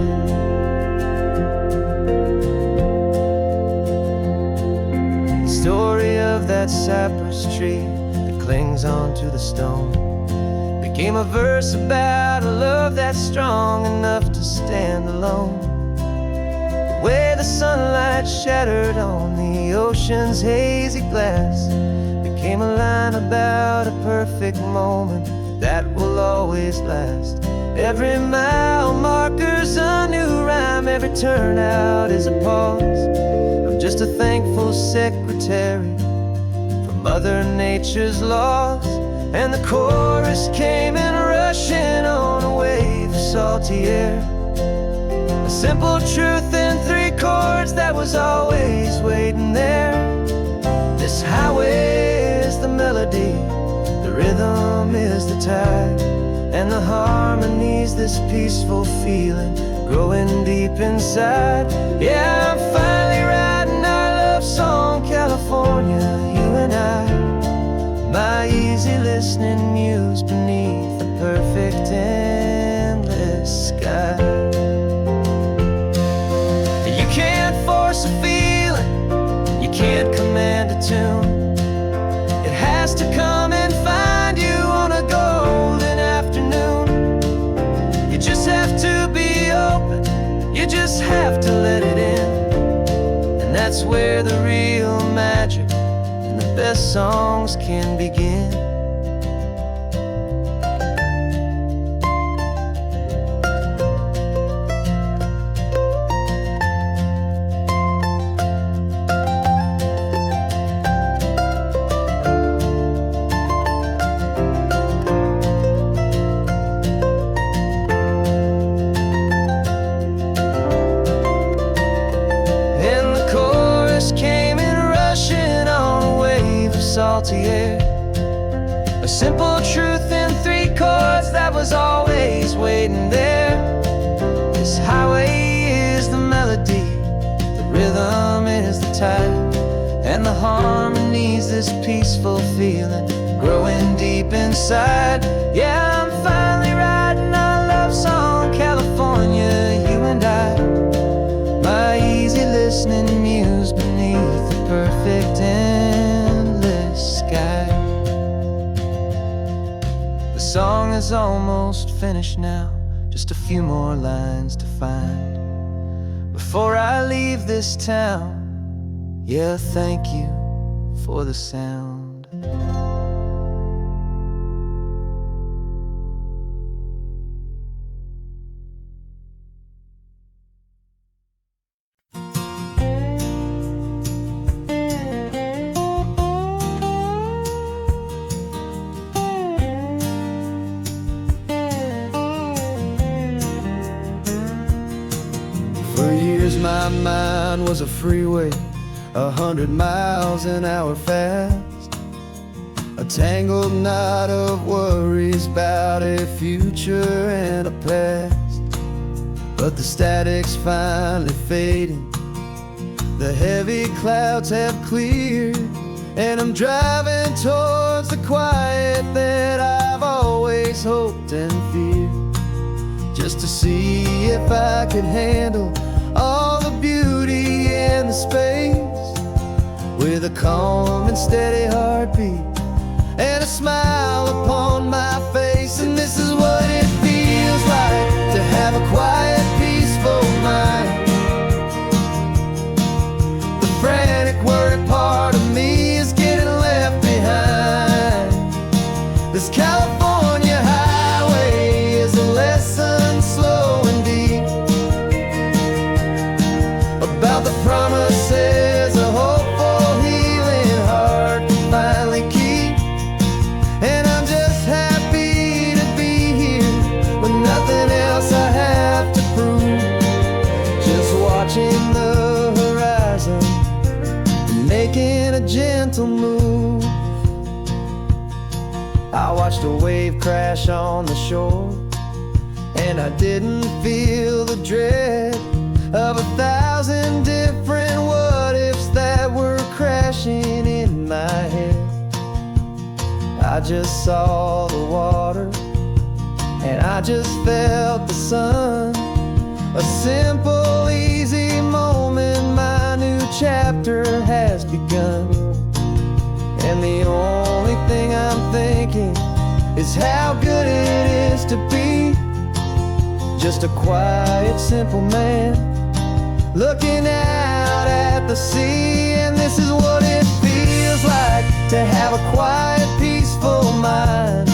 The story of that cypress tree that clings onto the stone became a verse about a love that's strong enough to stand alone. The way the sunlight shattered on the ocean's hazy glass became a line about a perfect moment that will always last. Every mile marker's a new rhyme, every turnout is a pause. I'm just a thankful secretary for Mother Nature's laws. And the chorus came in rushing on a wave of salty air, a simple truth in 3 chords that was always waiting there. This highway is the melody, the rhythm is the tide, and the harmony's this peaceful feeling growing deep inside. Yeah, I'm finally writing our love song, California, you and I, my easy listening muse beneath the perfect endless sky. You can't force a feeling, you can't command a tune. It has to come and find you on a golden afternoon. You just have to be open, you just have to let it in, and that's where the real magic and the best songs can begin. salty air. A simple truth in 3 chords that was always waiting there. This highway is the melody, the rhythm is the tide, and the harmony's this peaceful feeling growing deep inside. Yeah, I'm finally writing our love song, California, you and I. My easy listening muse beneath the perfect endless sky. The song is almost finished now, just a few more lines to find before I leave this town. Yeah, thank you for the sound. For years my mind was a freeway, 100 miles an hour fast, a tangled knot of worries about a future and a past. But the static's finally fading, the heavy clouds have cleared, and I'm driving towards the quiet that I've always hoped and feared, just to see if I could handle all the beauty and the space, with a calm and steady heartbeat and a smile upon my face. And this is what it feels like to have a quiet, peaceful mind. The frantic, worried part of me is getting left behind. This California highway is a lesson slow and deep about the promises of hope making a gentle move. I watched a wave crash on the shore, and I didn't feel the dread of 1,000 different what-ifs that were crashing in my head. I just saw the water, and I just felt the sun. A simple, easy moment, my new chapter has begun. And the only thing I'm thinking is how good it is to be just a quiet, simple man looking out at the sea. And this is what it feels like to have a quiet, peaceful mind.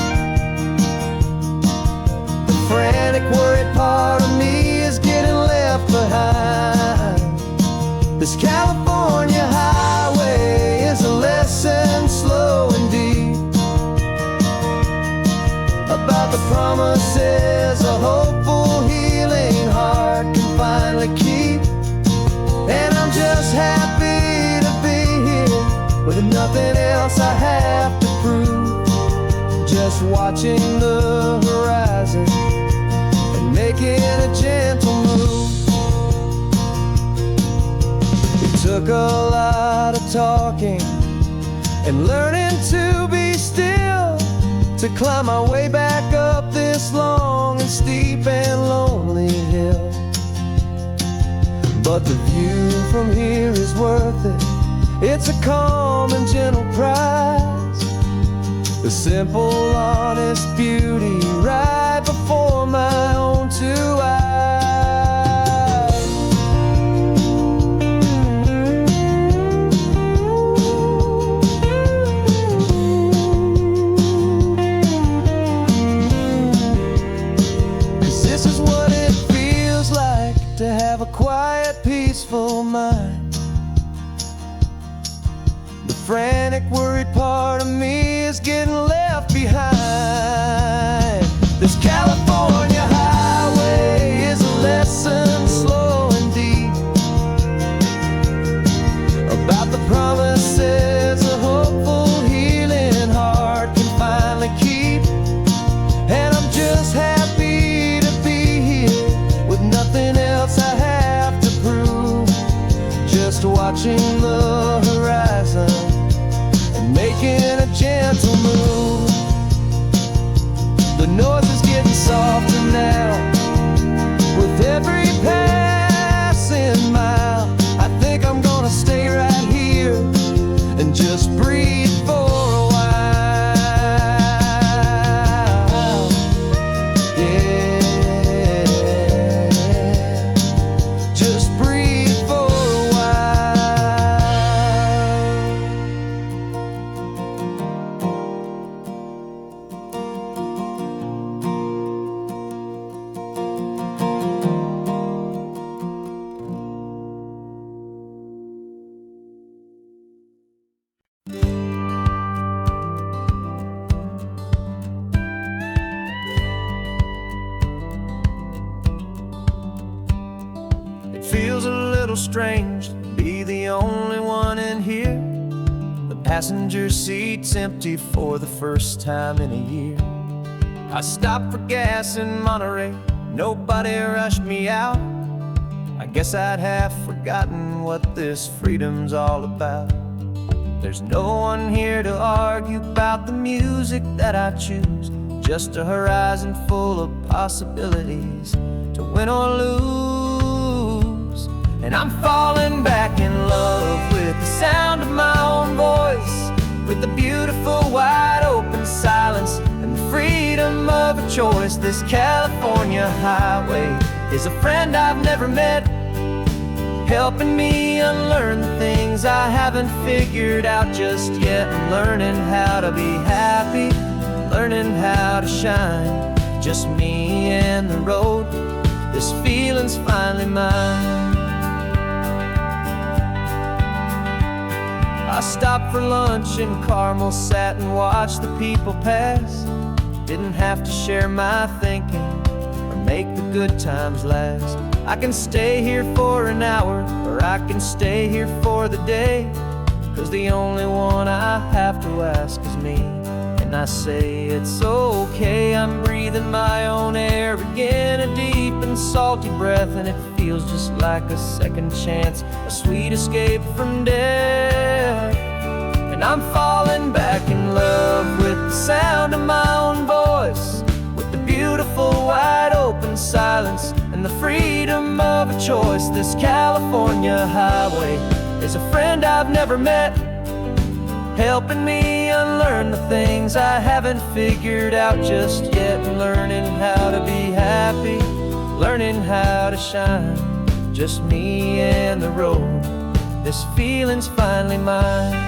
The frantic, worried part of me is getting left behind. This California highway is a lesson slow and deep about the promises a hopeful, healing heart can finally keep. And I'm just happy to be here with nothing else I have to prove, just watching the horizon and making a gentle move. It took a lot of talking and learning to be still to climb my way back up this long and steep and lonely hill. But the view from here is worth it. It's a calm and gentle prize, the simple, honest beauty right before my own 2 eyes. To have a quiet, peaceful mind. The frantic, worried part of me is getting left behind. This California highway is a lesson slow and deep about the promises of hopeful healing watching the horizon and making a gentle move. The noise is getting softer now with every passing mile. I think I'm gonna stay right here and just breathe for a while. Yeah, just breathe for a It feels a little strange to be the only one in here. The passenger seat's empty for the first time in a year. I stopped for gas in Monterey, nobody rushed me out. I guess I'd have forgotten what this freedom's all about. There's no one here to argue about the music that I choose, just a horizon full of possibilities to win or lose. And I'm falling back in love with the sound of my own voice, with the beautiful wide open silence and the freedom of a choice. This California highway is a friend I've never met, helping me unlearn the things I haven't figured out just yet. I'm learning how to be happy, learning how to shine, just me and the road. This feeling's finally mine. I stopped for lunch in Carmel, sat and watched the people pass. Didn't have to share my thinking or make the good times last. I can stay here for an hour, or I can stay here for the day, 'cause the only one I have to ask is me. And I say it's okay, I'm breathing my own air again, a deep and salty breath, and it feels just like a second chance, a sweet escape from death. And I'm falling back in love with the sound of my own voice, with the beautiful wide open silence and the freedom of a choice. This California highway is a friend I've never met, helping me unlearn the things I haven't figured out just yet. Learning how to be happy, learning how to shine, just me and the road. This feeling's finally mine.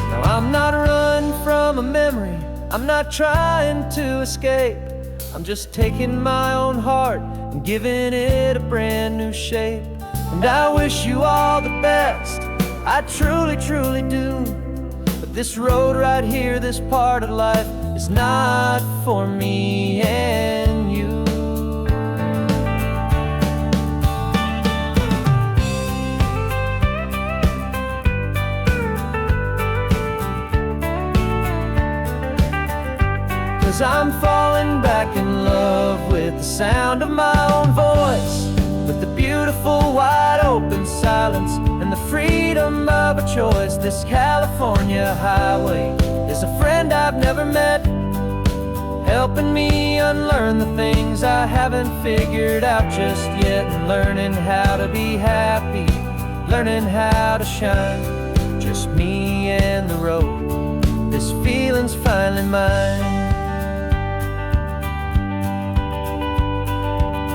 Now I'm not running from a memory, I'm not trying to escape. I'm just taking my own heart and giving it a brand new shape. And I wish you all the best, I truly, truly do. But this road right here, this part of life, is not for me and you. 'Cause I'm falling back in love with the sound of my own voice, with the beautiful wide open silence and the freedom of a choice. This California highway is a friend I've never met, helping me unlearn the things I haven't figured out just yet. And learning how to be happy, learning how to shine, just me and the road. This feeling's finally mine.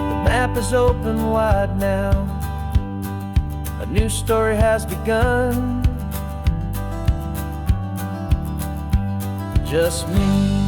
The map is open wide now, a new story has begun, just me